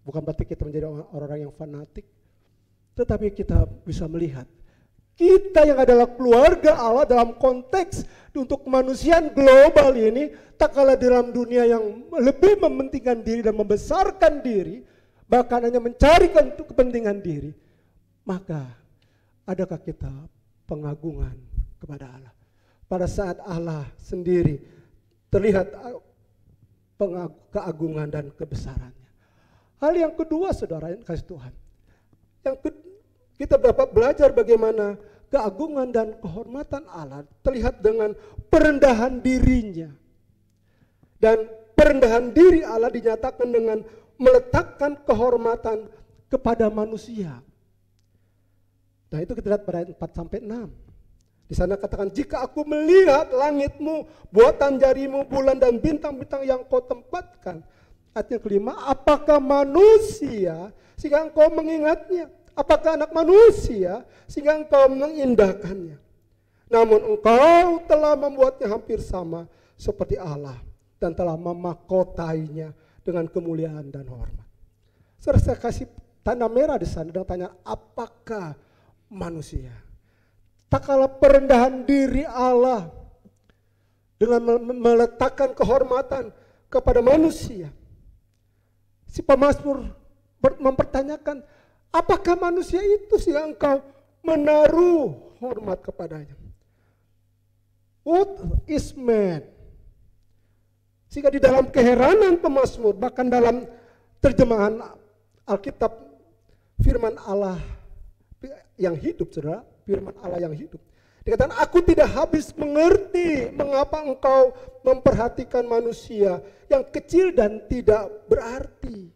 Bukan berarti kita menjadi orang-orang yang fanatik. Tetapi kita bisa melihat kita yang adalah keluarga Allah dalam konteks untuk kemanusiaan global ini, tak kalah dalam dunia yang lebih mementingkan diri dan membesarkan diri, bahkan hanya mencarikan kepentingan diri, maka adakah kita pengagungan kepada Allah? Pada saat Allah sendiri terlihat keagungan dan kebesarannya. Hal yang kedua, saudara yang kasih Tuhan, kita dapat belajar bagaimana keagungan dan kehormatan Allah terlihat dengan perendahan dirinya. Dan perendahan diri Allah dinyatakan dengan meletakkan kehormatan kepada manusia. Nah, itu kita lihat pada ayat 4-6. Di sana katakan, jika aku melihat langitmu, buatan jarimu, bulan dan bintang-bintang yang kau tempatkan. Ayat yang kelima, apakah manusia sehingga engkau mengingatnya? Apakah anak manusia sehingga engkau mengindahkannya? Namun engkau telah membuatnya hampir sama seperti Allah dan telah memahkotainya dengan kemuliaan dan hormat. Saudara, saya kasih tanda merah di sana dan tanya, apakah manusia? Tak kalah perendahan diri Allah dengan meletakkan kehormatan kepada manusia. Si pemazmur mempertanyakan, Apakah manusia itu sehingga engkau menaruh hormat kepadanya? What is man? Sehingga di dalam keheranan pemazmur, bahkan dalam terjemahan Alkitab, firman Allah yang hidup, saudara, firman Allah yang hidup. Dikatakan, aku tidak habis mengerti mengapa engkau memperhatikan manusia yang kecil dan tidak berarti.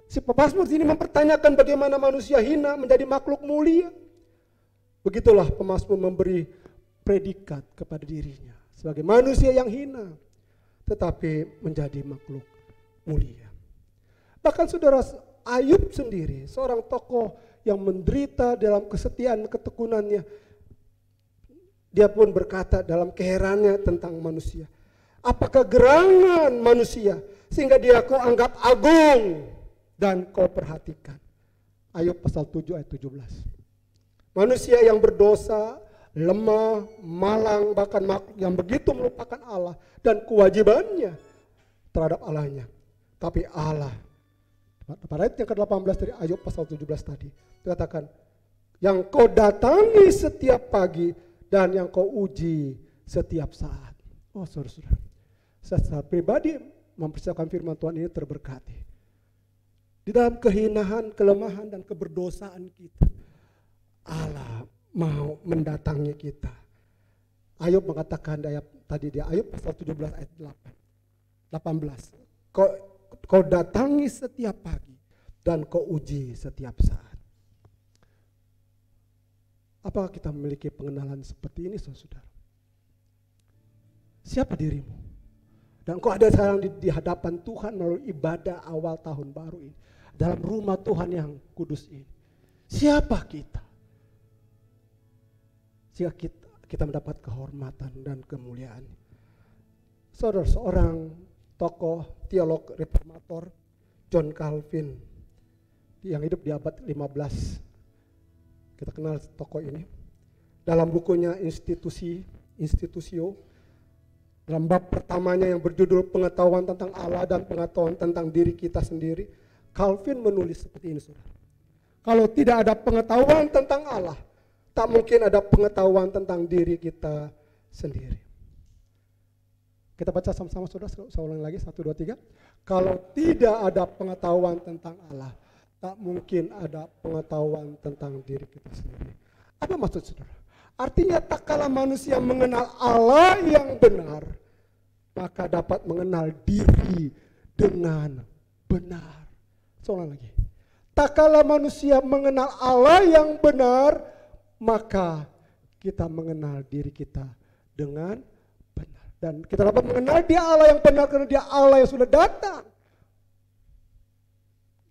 Si pemazmur ini mempertanyakan bagaimana manusia hina menjadi makhluk mulia. Begitulah pemazmur memberi predikat kepada dirinya sebagai manusia yang hina, tetapi menjadi makhluk mulia. Bahkan saudara, Ayub sendiri, seorang tokoh yang menderita dalam kesetiaan ketekunannya, dia pun berkata dalam keheranannya tentang manusia. Apakah gerangan manusia sehingga dia kau anggap agung dan kau perhatikan. Ayub pasal 7 ayat 17. Manusia yang berdosa, lemah, malang, bahkan makhluk yang begitu melupakan Allah dan kewajibannya terhadap Allahnya. Tapi Allah, pada ayat yang ke-18 dari Ayub pasal 17 tadi, dikatakan, yang kau datangi setiap pagi dan yang kau uji setiap saat. Oh saudara-saudara, saya secara pribadi mempersiapkan firman Tuhan ini terberkati. Di dalam kehinaan, kelemahan, dan keberdosaan kita, Allah mau mendatangi kita. Ayub mengatakan tadi dia Ayub pasal 17 ayat 18. Kau datangi setiap pagi dan kau uji setiap saat. Apakah kita memiliki pengenalan seperti ini, saudara? Siapa dirimu? Dan kau ada sekarang di hadapan Tuhan melalui ibadah awal tahun baru ini, dalam rumah Tuhan yang kudus ini. Siapa kita? Jika kita mendapat kehormatan dan kemuliaan. Saudara, seorang tokoh teolog reformator, John Calvin, yang hidup di abad 15. Kita kenal tokoh ini. Dalam bukunya Institutio, dalam bab pertamanya yang berjudul pengetahuan tentang Allah dan pengetahuan tentang diri kita sendiri, Calvin menulis seperti ini, saudara. Kalau tidak ada pengetahuan tentang Allah, tak mungkin ada pengetahuan tentang diri kita sendiri. Kita baca sama-sama, saudara, saya ulang lagi, 1, 2, 3. Kalau tidak ada pengetahuan tentang Allah, tak mungkin ada pengetahuan tentang diri kita sendiri. Apa maksud saudara? Artinya tak kala manusia mengenal Allah yang benar, maka dapat mengenal diri dengan benar. Seorang lagi. Tak kala manusia mengenal Allah yang benar, maka kita mengenal diri kita dengan benar. Dan kita dapat mengenal dia Allah yang benar karena dia Allah yang sudah datang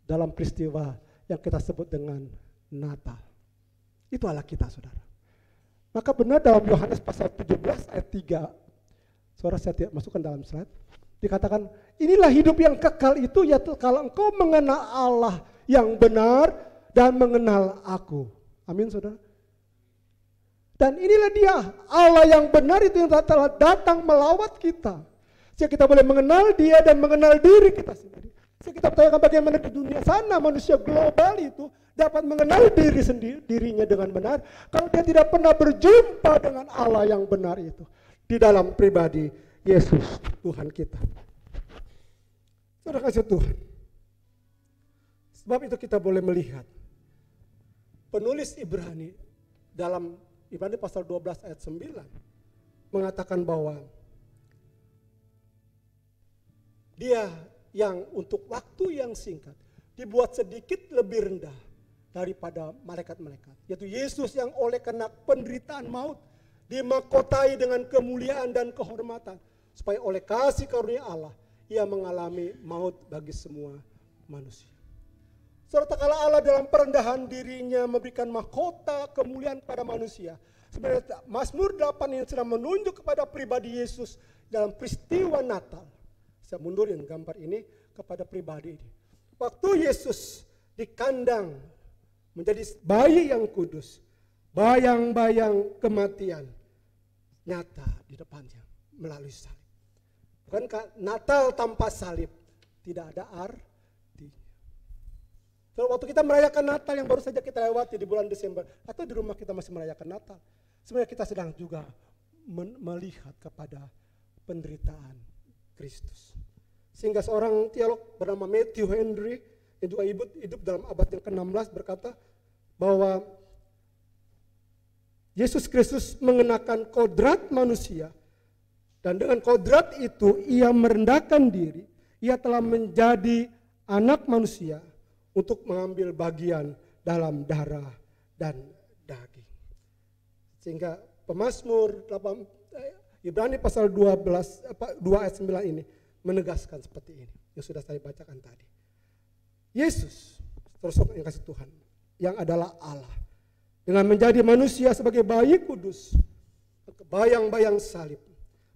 dalam peristiwa yang kita sebut dengan Natal. Itu Allah kita, saudara. Maka benar dalam Yohanes pasal 17 ayat 3, saudara, saya tidak masukkan dalam slide, dikatakan inilah hidup yang kekal itu, yaitu kalau engkau mengenal Allah yang benar dan mengenal aku. Amin, saudara. Dan inilah dia Allah yang benar itu yang telah datang melawat kita, sehingga kita boleh mengenal dia dan mengenal diri kita sendiri. Sehingga kita bertanyakan bagaimana di dunia sana manusia global itu dapat mengenal dirinya dengan benar kalau dia tidak pernah berjumpa dengan Allah yang benar itu di dalam pribadi Yesus Tuhan kita. Saudara kasih Tuhan. Sebab itu kita boleh melihat penulis Ibrani dalam Ibrani pasal 12 ayat 9 mengatakan bahwa dia yang untuk waktu yang singkat dibuat sedikit lebih rendah daripada malaikat-malaikat, yaitu Yesus yang oleh karena penderitaan maut dimahkotai dengan kemuliaan dan kehormatan, supaya oleh kasih karunia Allah ia mengalami maut bagi semua manusia. Serta kala Allah dalam perendahan dirinya memberikan mahkota kemuliaan pada manusia, sebenarnya Mazmur 8 ini sedang menunjuk kepada pribadi Yesus dalam peristiwa Natal. Saya mundurin gambar ini kepada pribadi ini. Waktu Yesus di kandang menjadi bayi yang kudus, bayang-bayang kematian nyata di depannya melalui salib. Bukankah Natal tanpa salib tidak ada artinya? So, waktu kita merayakan Natal yang baru saja kita lewati di bulan Desember, atau di rumah kita masih merayakan Natal, sebenarnya kita sedang juga melihat kepada penderitaan Kristus. Sehingga seorang teolog bernama Matthew Henry yang juga hidup dalam abad yang ke-16 berkata bahwa Yesus Kristus mengenakan kodrat manusia, dan dengan kodrat itu ia merendahkan diri, ia telah menjadi anak manusia untuk mengambil bagian dalam darah dan daging. Sehingga Pemazmur Ibrani pasal 2 ayat 9 ini menegaskan seperti ini yang sudah saya bacakan tadi. Yesus, terus yang kasih Tuhan, yang adalah Allah, dengan menjadi manusia sebagai bayi kudus, bayang-bayang salib,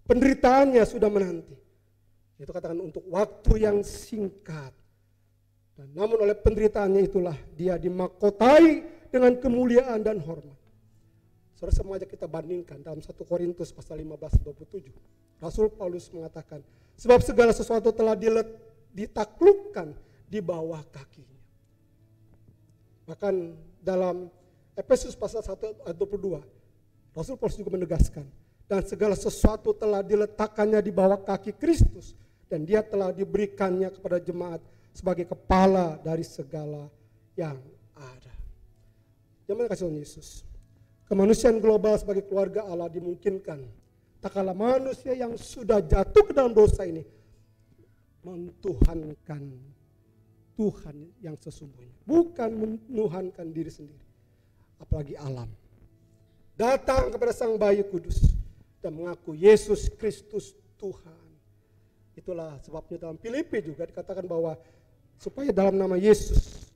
penderitaannya sudah menanti. Itu katakan untuk waktu yang singkat. Dan namun oleh penderitaannya itulah dia dimahkotai dengan kemuliaan dan hormat. Saudara, semua aja kita bandingkan dalam 1 Korintus pasal 15-27. Rasul Paulus mengatakan, sebab segala sesuatu telah ditaklukkan di bawah kakinya. Bahkan dalam Efesus pasal 1 ayat 22, Rasul Paulus juga menegaskan, dan segala sesuatu telah diletakkannya di bawah kaki Kristus, dan dia telah diberikannya kepada jemaat sebagai kepala dari segala yang ada. Jemaat kasih Tuhan Yesus, kemanusiaan global sebagai keluarga Allah dimungkinkan tak kala manusia yang sudah jatuh ke dalam dosa ini mentuhankan Tuhan yang sesungguhnya, bukan menuhankan diri sendiri, apalagi alam. Datang kepada Sang Bayi Kudus dan mengaku Yesus Kristus Tuhan. Itulah sebabnya dalam Filipi juga dikatakan bahwa supaya dalam nama Yesus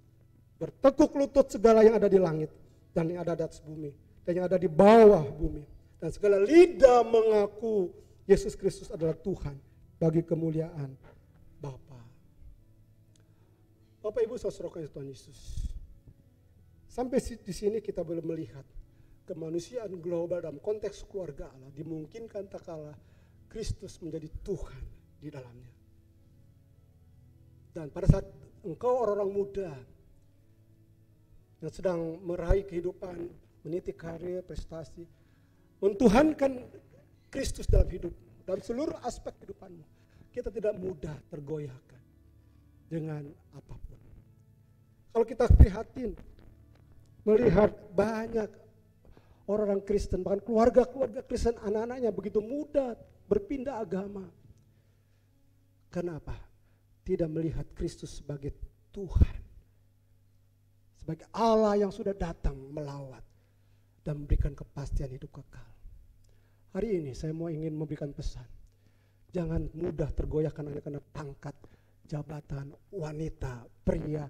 bertekuk lutut segala yang ada di langit dan yang ada di atas bumi dan yang ada di bawah bumi, dan segala lidah mengaku Yesus Kristus adalah Tuhan bagi kemuliaan Bapa. Bapak Ibu saudara Tuhan Yesus, sampai di sini kita boleh melihat kemanusiaan global dalam konteks keluarga Allah dimungkinkan tak kala Kristus menjadi Tuhan di dalamnya. Dan pada saat engkau orang-orang muda yang sedang meraih kehidupan, meniti karir, prestasi, mentuhankan Kristus dalam hidup, dalam seluruh aspek kehidupanmu, kita tidak mudah tergoyahkan dengan apapun. Kalau kita prihatin melihat banyak orang-orang Kristen, bahkan keluarga-keluarga Kristen, anak-anaknya begitu mudah berpindah agama. Kenapa? Tidak melihat Kristus sebagai Tuhan, sebagai Allah yang sudah datang melawat dan memberikan kepastian hidup kekal. Hari ini saya ingin memberikan pesan, jangan mudah tergoyahkan hanya karena pangkat, jabatan, wanita, pria,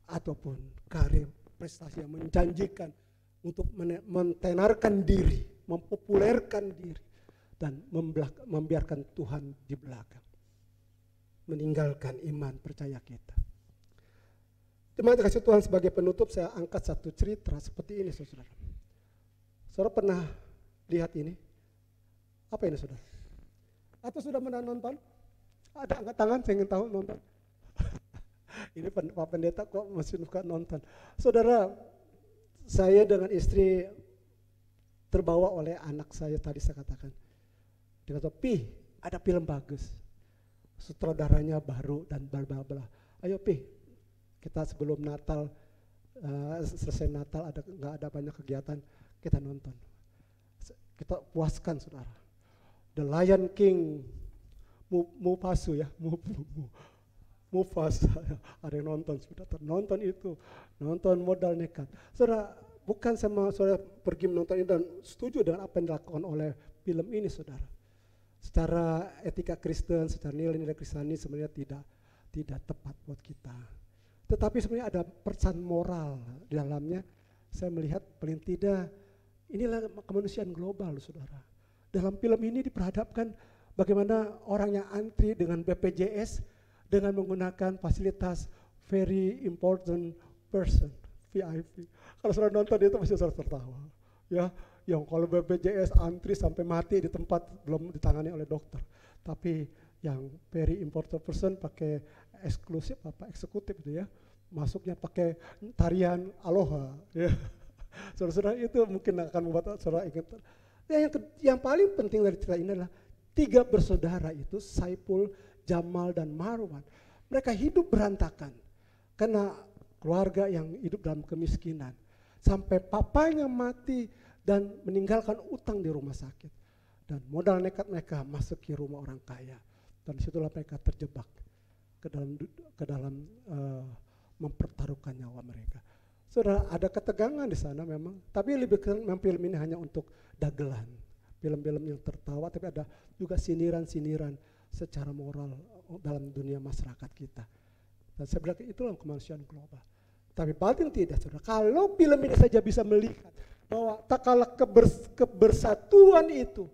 ataupun karir, prestasi yang menjanjikan untuk mentenarkan diri, mempopulerkan diri, dan membiarkan Tuhan di belakang, meninggalkan iman percaya kita. Teman kasih Tuhan, sebagai penutup saya angkat satu cerita seperti ini, saudara. Saudara pernah lihat ini? Apa ini, saudara? Atau sudah pernah nonton? Ada angkat tangan, saya ingin tahu nonton. Ini Pak Pendeta kok masih suka nonton. Saudara, saya dengan istri terbawa oleh anak saya tadi saya katakan. Dia kata, "Pi, ada film bagus. Sutradaranya baru dan bla bla bla. Ayo Pi, kita sebelum Natal, selesai Natal nggak ada banyak kegiatan, kita nonton. Kita puaskan, saudara. The Lion King, Mufasa ya, Mufasa, ada yang nonton, sudah nonton itu, nonton Modal Nekat. Saudara, bukan sama saudara pergi menonton ini dan setuju dengan apa yang dilakukan oleh film ini, saudara. Secara etika Kristen, secara nilai-nilai Kristiani sebenarnya tidak tepat buat kita. Tetapi sebenarnya ada pesan moral di dalamnya. Saya melihat paling tidak inilah kemanusiaan global, saudara. Dalam film ini diperhadapkan bagaimana orang yang antri dengan BPJS dengan menggunakan fasilitas very important person, VIP. Kalau saudara nonton itu pasti saudara tertawa. Ya, yang kalau BPJS antri sampai mati di tempat belum ditangani oleh dokter. Tapi yang very important person pakai eksklusif apa eksekutif itu ya, masuknya pakai tarian aloha. Ya. Saudara-saudara, itu mungkin akan membuat saudara ingat. Yang paling penting dari cerita ini adalah 3 bersaudara itu, Saipul, Jamal, dan Marwan. Mereka hidup berantakan karena keluarga yang hidup dalam kemiskinan. Sampai papanya mati dan meninggalkan utang di rumah sakit. Dan modal nekat mereka masuk ke rumah orang kaya. Dan disitulah mereka terjebak ke dalam mempertaruhkan nyawa mereka. Saudara, ada ketegangan di sana memang, tapi lebih film ini hanya untuk dagelan. Film-film yang tertawa, tapi ada juga siniran-siniran secara moral dalam dunia masyarakat kita. Dan saya bilang itulah kemanusiaan global. Tapi batin tidak, saudara. Kalau film ini saja bisa melihat bahwa tak kalah kebersatuan itu,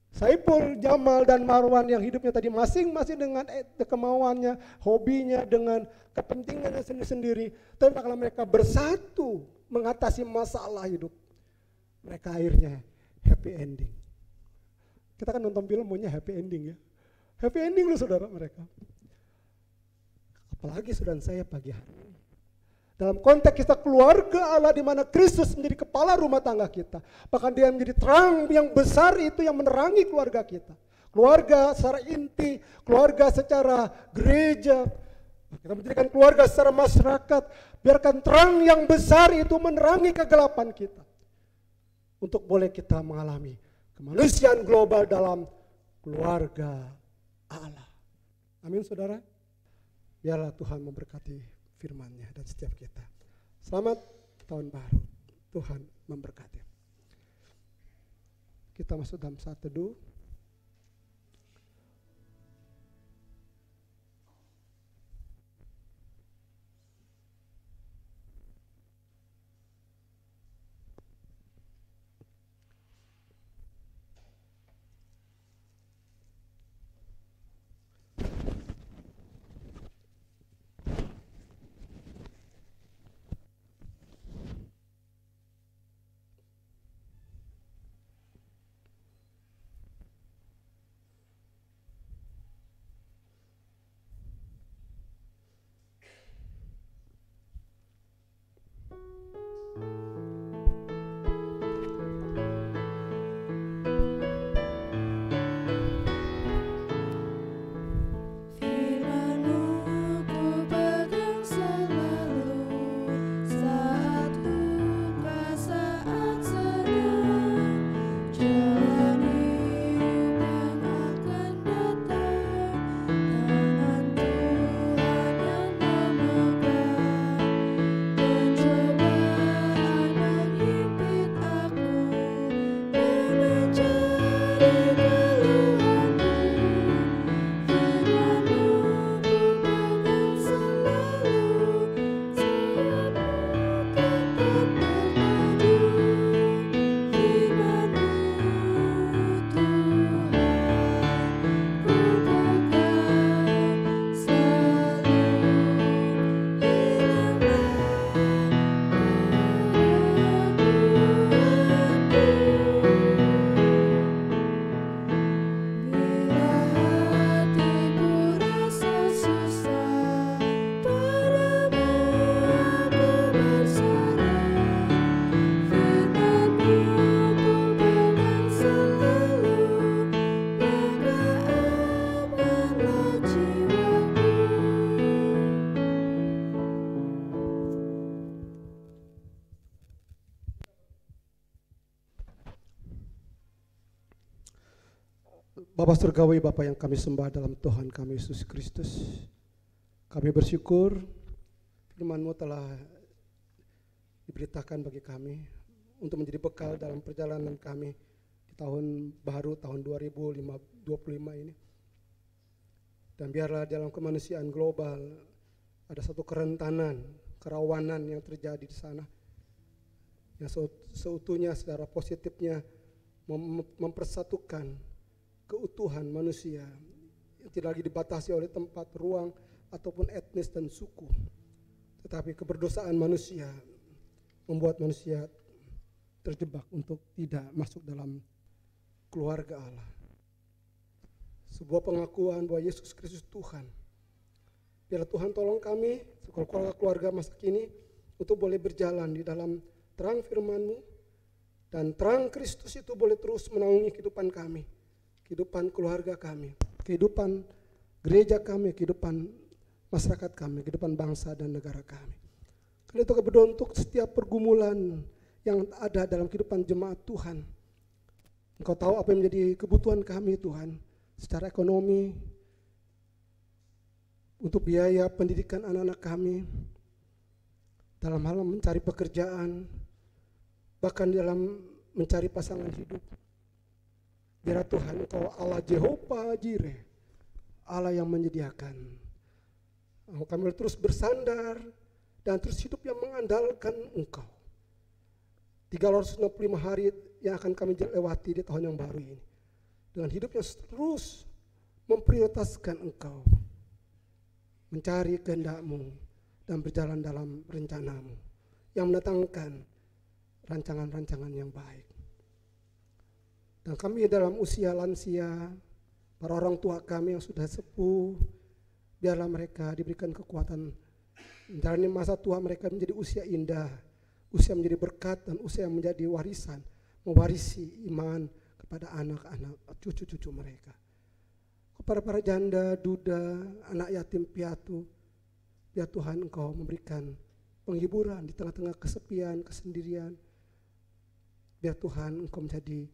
Saipul, Jamal, dan Marwan yang hidupnya tadi masing-masing dengan kemauannya, hobinya, dengan kepentingannya sendiri-sendiri. Tapi kalau mereka bersatu mengatasi masalah hidup, mereka akhirnya happy ending. Kita kan nonton film maunya happy ending ya. Happy ending loh saudara mereka. Apalagi saudara saya pagi hari ini. Dalam konteks kita keluarga Allah di mana Kristus menjadi kepala rumah tangga kita. Bahkan dia menjadi terang yang besar itu yang menerangi keluarga kita. Keluarga secara inti, keluarga secara gereja. Kita menjadikan keluarga secara masyarakat. Biarkan terang yang besar itu menerangi kegelapan kita. Untuk boleh kita mengalami kemanusiaan global dalam keluarga Allah. Amin saudara. Biarlah Tuhan memberkati firman-Nya dan setiap kita. Selamat tahun baru. Tuhan memberkati. Kita masuk dalam saat teduh. Bapa surgawi, Bapa yang kami sembah dalam Tuhan kami Yesus Kristus, kami bersyukur firman-Mu telah diberitakan bagi kami untuk menjadi bekal dalam perjalanan kami di tahun baru, tahun 2025 ini. Dan biarlah dalam kemanusiaan global ada satu kerentanan, kerawanan yang terjadi di sana, yang seutuhnya secara positifnya mempersatukan keutuhan manusia yang tidak lagi dibatasi oleh tempat, ruang, ataupun etnis dan suku. Tetapi keberdosaan manusia membuat manusia terjebak untuk tidak masuk dalam keluarga Allah. Sebuah pengakuan bahwa Yesus Kristus Tuhan Biar Tuhan tolong kami, keluarga masa kini, untuk boleh berjalan di dalam terang firman-Mu, dan terang Kristus itu boleh terus menaungi kehidupan kami, kehidupan keluarga kami, kehidupan gereja kami, kehidupan masyarakat kami, kehidupan bangsa dan negara kami. Karena itu berdoa untuk setiap pergumulan yang ada dalam kehidupan jemaat Tuhan. Engkau tahu apa yang menjadi kebutuhan kami Tuhan, secara ekonomi, untuk biaya pendidikan anak-anak kami, dalam hal mencari pekerjaan, bahkan dalam mencari pasangan hidup. Biar Tuhan Engkau Allah Jehovah Jireh, Allah yang menyediakan. Kami terus bersandar dan terus hidup yang mengandalkan Engkau. 365 hari yang akan kami lewati di tahun yang baru ini, dengan hidup yang terus memprioritaskan Engkau, mencari kehendak-Mu dan berjalan dalam rencana-Mu yang mendatangkan rancangan-rancangan yang baik. Dan kami dalam usia lansia, para orang tua kami yang sudah sepuh, biarlah mereka diberikan kekuatan menjalani masa tua mereka menjadi usia indah, usia menjadi berkat, dan usia yang menjadi warisan, mewarisi iman kepada anak-anak, cucu-cucu mereka. Kepada para janda, duda, anak yatim piatu, biar Tuhan Engkau memberikan penghiburan di tengah-tengah kesepian, kesendirian. Biar Tuhan Engkau menjadi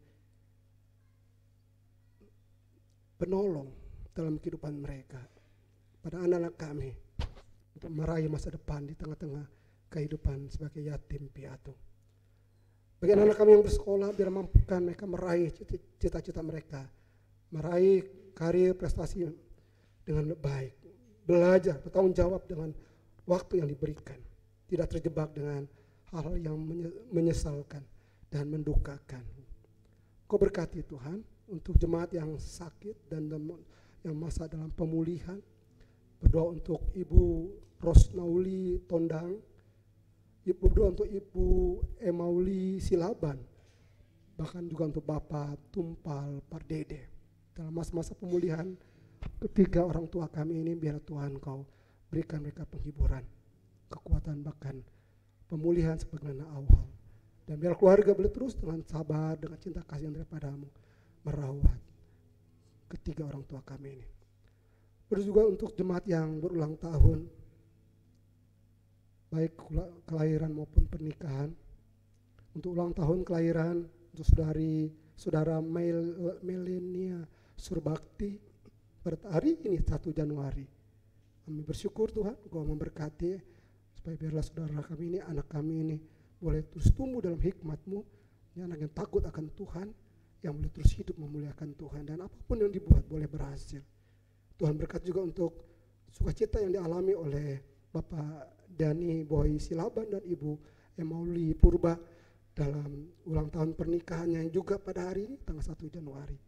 penolong dalam kehidupan mereka, pada anak-anak kami, untuk meraih masa depan di tengah-tengah kehidupan sebagai yatim piatu. Bagi anak-anak kami yang bersekolah, biar mampukan mereka meraih cita-cita mereka, meraih karir prestasi dengan baik, belajar, bertanggung jawab dengan waktu yang diberikan, tidak terjebak dengan hal-hal yang menyesalkan dan mendukakan. Kau berkati Tuhan untuk jemaat yang sakit dan yang masa dalam pemulihan. Berdoa untuk Ibu Rosnauli Tondang, berdoa untuk Ibu Emauli Silaban, bahkan juga untuk Bapak Tumpal Pardede. Dalam masa-masa pemulihan ketiga orang tua kami ini, biar Tuhan Kau berikan mereka penghiburan, kekuatan, bahkan pemulihan sebagaimana awal. Dan biar keluarga boleh terus dengan sabar, dengan cinta kasih yang daripada-Mu merawat ketiga orang tua kami ini. Terus juga untuk jemaat yang berulang tahun, baik kelahiran maupun pernikahan. Untuk ulang tahun kelahiran untuk saudara Melenia Surbakti pada hari ini 1 Januari. Kami bersyukur Tuhan Engkau memberkati, supaya biarlah saudara kami ini, anak kami ini boleh terus tumbuh dalam hikmat-Mu, anak yang takut akan Tuhan, yang boleh terus hidup memuliakan Tuhan, dan apapun yang dibuat boleh berhasil. Tuhan berkat juga untuk sukacita yang dialami oleh Bapak Dani Boy Silaban dan Ibu Emauli Purba dalam ulang tahun pernikahannya yang juga pada hari ini tanggal 1 Januari.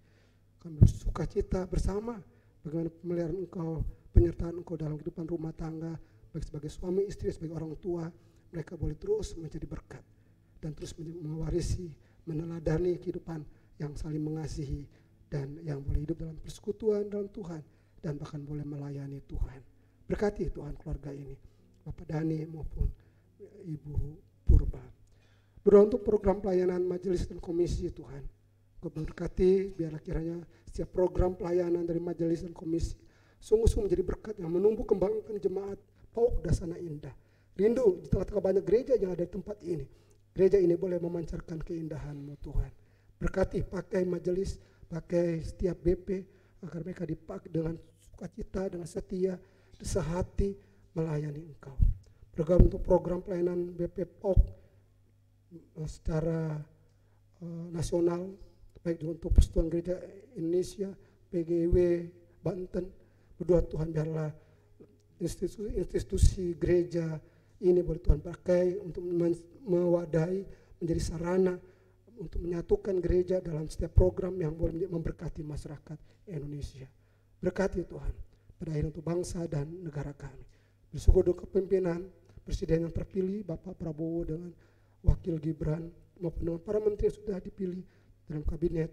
Kami bersukacita bersama bagaimana pemeliharaan Engkau, penyertaan Engkau dalam kehidupan rumah tangga, baik sebagai suami istri, sebagai orang tua. Mereka boleh terus menjadi berkat dan terus mewarisi, meneladani kehidupan yang saling mengasihi, dan yang boleh hidup dalam persekutuan dalam Tuhan, dan bahkan boleh melayani Tuhan. Berkati Tuhan keluarga ini, Bapak Dani maupun Ibu Purba. Berdoa untuk program pelayanan majelis dan komisi Tuhan. Kau berkati, biarlah kiranya setiap program pelayanan dari majelis dan komisi sungguh-sungguh menjadi berkat yang menumbuh kembangkan jemaat Pauk Dasana Indah. Rindu di tengah-tengah banyak gereja yang ada di tempat ini, gereja ini boleh memancarkan keindahan-Mu Tuhan. Berkati, pakai majelis, pakai setiap BP, agar mereka dipakai dengan sukacita, dengan setia, sehati melayani Engkau. Untuk program pelayanan BP POK secara nasional, baik juga untuk Persatuan Gereja Indonesia, PGW Banten, berdoa Tuhan biarlah institusi gereja ini boleh Tuhan pakai untuk mewadahi, menjadi sarana untuk menyatukan gereja dalam setiap program yang boleh memberkati masyarakat Indonesia. Berkati Tuhan pada akhirnya untuk bangsa dan negara kami. Bersyukur untuk kepemimpinan Presiden yang terpilih Bapak Prabowo dengan Wakil Gibran maupun dengan para menteri yang sudah dipilih dalam kabinet.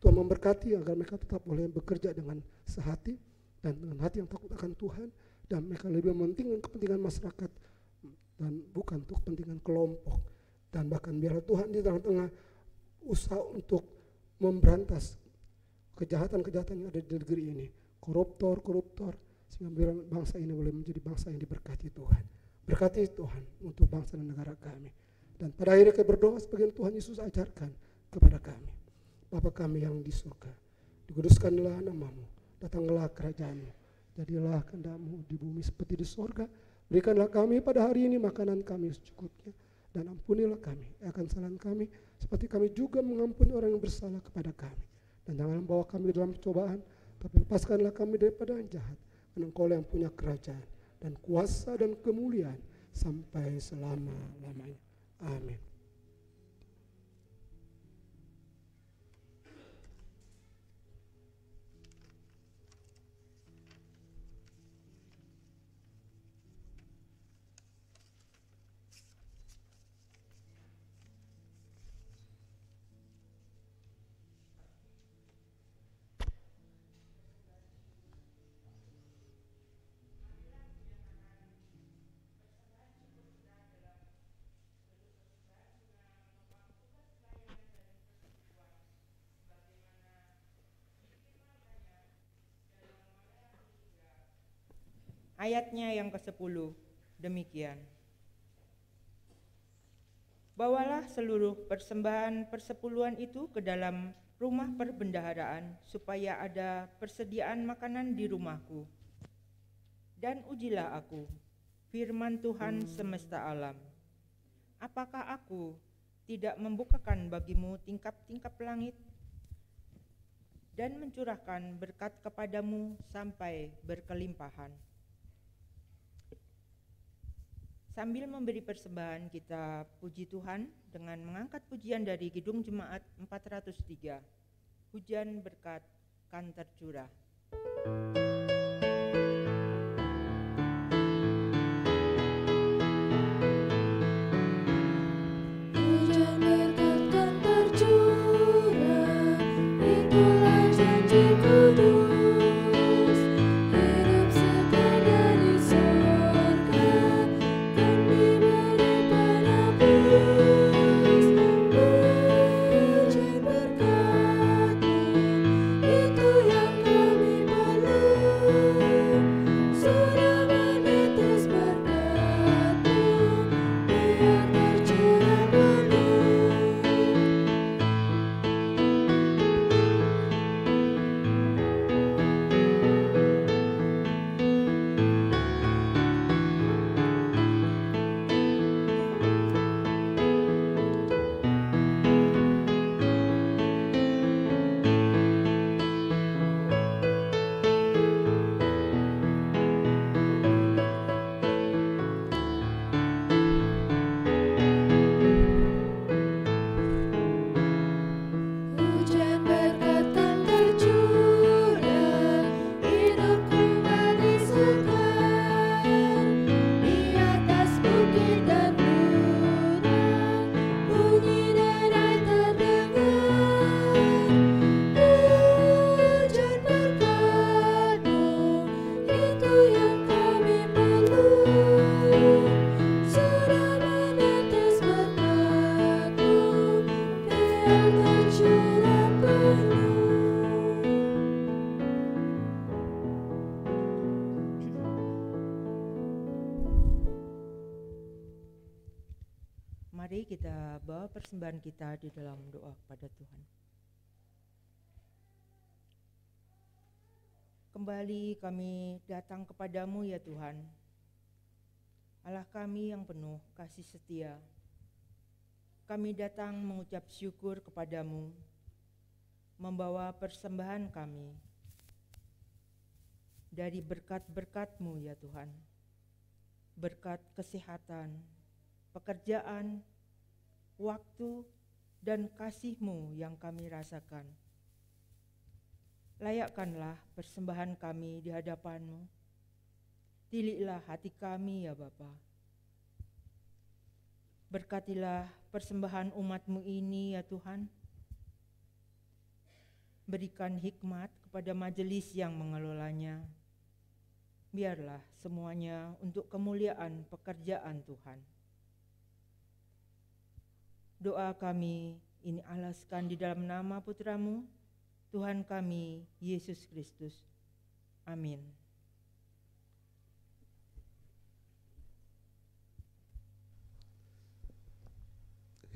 Tuhan memberkati agar mereka tetap boleh bekerja dengan sehati dan dengan hati yang takut akan Tuhan, dan mereka lebih mementingkan kepentingan masyarakat dan bukan untuk kepentingan kelompok. Dan bahkan biarlah Tuhan di tengah-tengah usaha untuk memberantas kejahatan-kejahatan yang ada di negeri ini, koruptor, sehingga biar bangsa ini boleh menjadi bangsa yang diberkati Tuhan. Berkati Tuhan untuk bangsa dan negara kami. Dan pada akhirnya kami berdoa sebagai Tuhan Yesus ajarkan kepada kami. Bapa kami yang di surga, dikuduskanlah namamu, datanglah kerajaanmu, jadilah kehendak-Mu di bumi seperti di surga. Berikanlah kami pada hari ini makanan kami secukupnya, dan ampunilah kami akan kesalahan kami, seperti kami juga mengampuni orang yang bersalah kepada kami. Dan jangan bawa kami dalam percobaan, tapi lepaskanlah kami daripada yang jahat. Karena Engkau yang punya kerajaan dan kuasa dan kemuliaan sampai selama-lamanya. Amin. Ayatnya yang ke-10 demikian. Bawalah seluruh persembahan persepuluhan itu ke dalam rumah perbendaharaan, supaya ada persediaan makanan di rumahku. Dan ujilah aku, firman Tuhan semesta alam. Apakah aku tidak membukakan bagimu tingkap-tingkap langit dan mencurahkan berkat kepadamu sampai berkelimpahan? Sambil memberi persembahan, kita puji Tuhan dengan mengangkat pujian dari Kidung Jemaat 403. Hujan berkat kan tercurah. Hujan berkat kan tercurah, itulah janji kudus. Hidup segar dari surga kan diberi penebus. Hujan berkat-Mu, itu yang kami perlu. Sudah menetes berkat-Mu, biar tercurah penuh. Hujan berkat kan tercurah, hidup kembali segar. Di atas bukit dan gunung, bunyi derai terdengar. Hujan berkat-Mu, itu yang kami perlu. Sudah menetes berkat-Mu, biar tercurah penuh. Mari kita bawa persembahan kita di dalam doa kepada Tuhan. Kembali kami datang kepadamu ya Tuhan, Allah kami yang penuh kasih setia. Kami datang mengucap syukur kepadamu, membawa persembahan kami dari berkat-berkat-Mu ya Tuhan. Berkat kesehatan, pekerjaan, waktu, dan kasih-Mu yang kami rasakan. Layakkanlah persembahan kami di hadapan-Mu. Tiliklah hati kami ya Bapa. Berkatilah persembahan umat-Mu ini ya Tuhan. Berikan hikmat kepada majelis yang mengelolanya. Biarlah semuanya untuk kemuliaan pekerjaan Tuhan. Doa kami ini alaskan di dalam nama Putra-Mu, Tuhan kami, Yesus Kristus. Amin.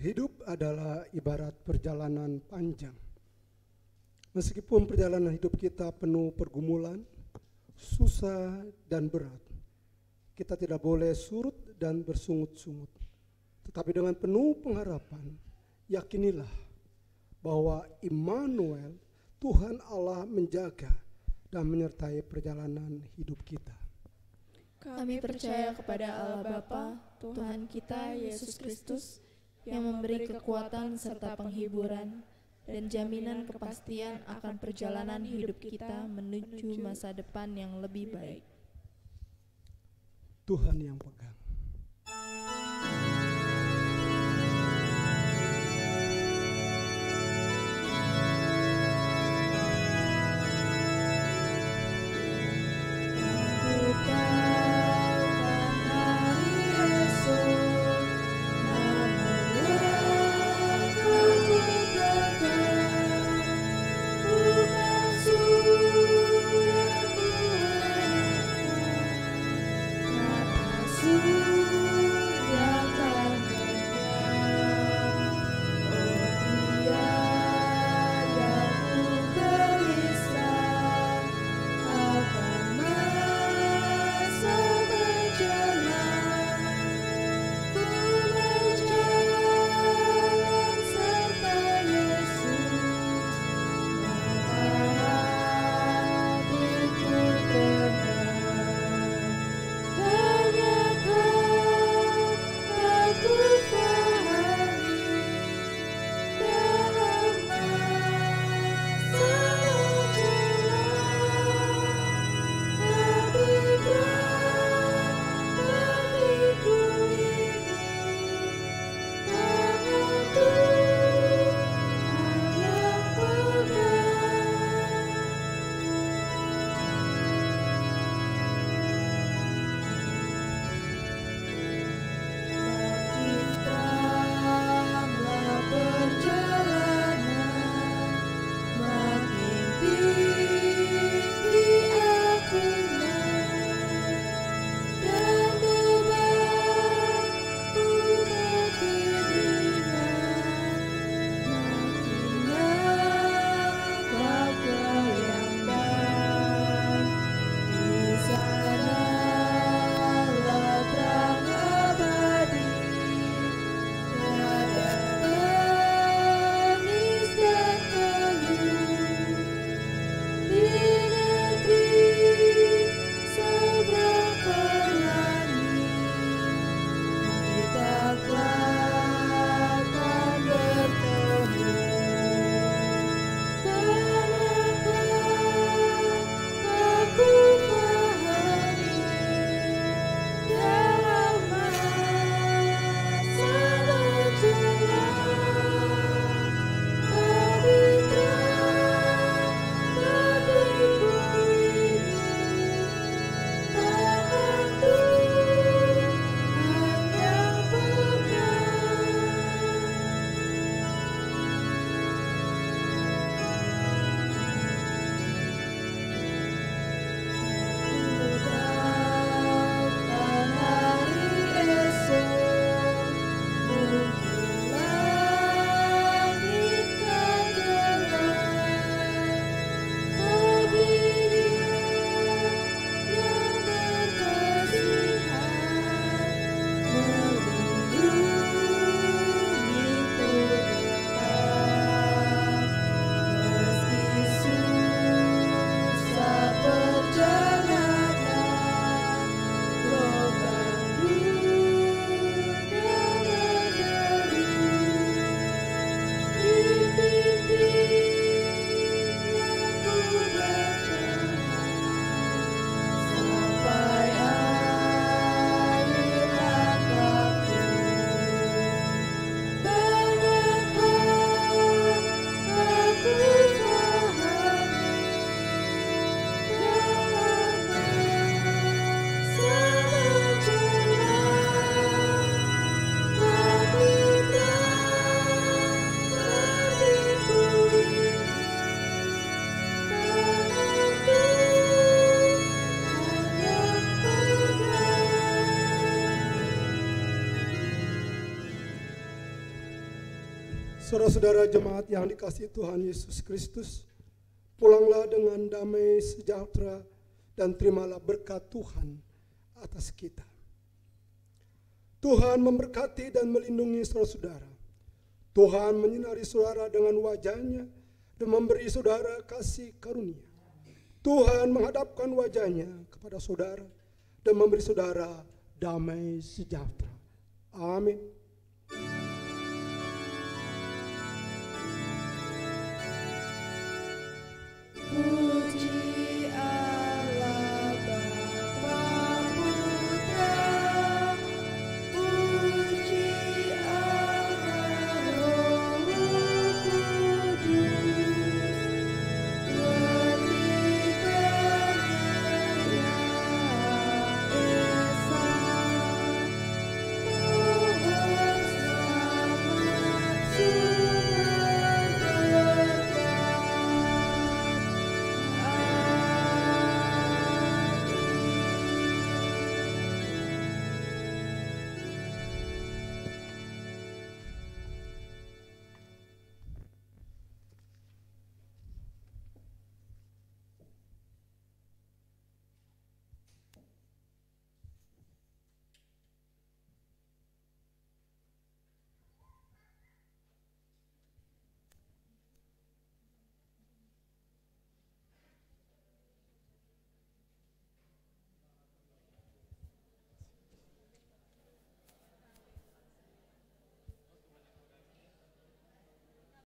Hidup adalah ibarat perjalanan panjang. Meskipun perjalanan hidup kita penuh pergumulan, susah dan berat, kita tidak boleh surut dan bersungut-sungut. Tetapi dengan penuh pengharapan, yakinilah bahwa Immanuel, Tuhan Allah menjaga dan menyertai perjalanan hidup kita. Kami percaya kepada Allah Bapa, Tuhan kita Yesus Kristus, yang memberi kekuatan serta penghiburan dan jaminan kepastian akan perjalanan hidup kita menuju masa depan yang lebih baik. Tuhan yang pegang. Yesus Saudara-saudara jemaat yang dikasihi Tuhan Yesus Kristus, pulanglah dengan damai sejahtera dan terimalah berkat Tuhan atas kita. Tuhan memberkati dan melindungi saudara-saudara. Tuhan menyinari saudara dengan wajah-Nya dan memberi saudara kasih karunia. Tuhan menghadapkan wajah-Nya kepada saudara dan memberi saudara damai sejahtera. Amin.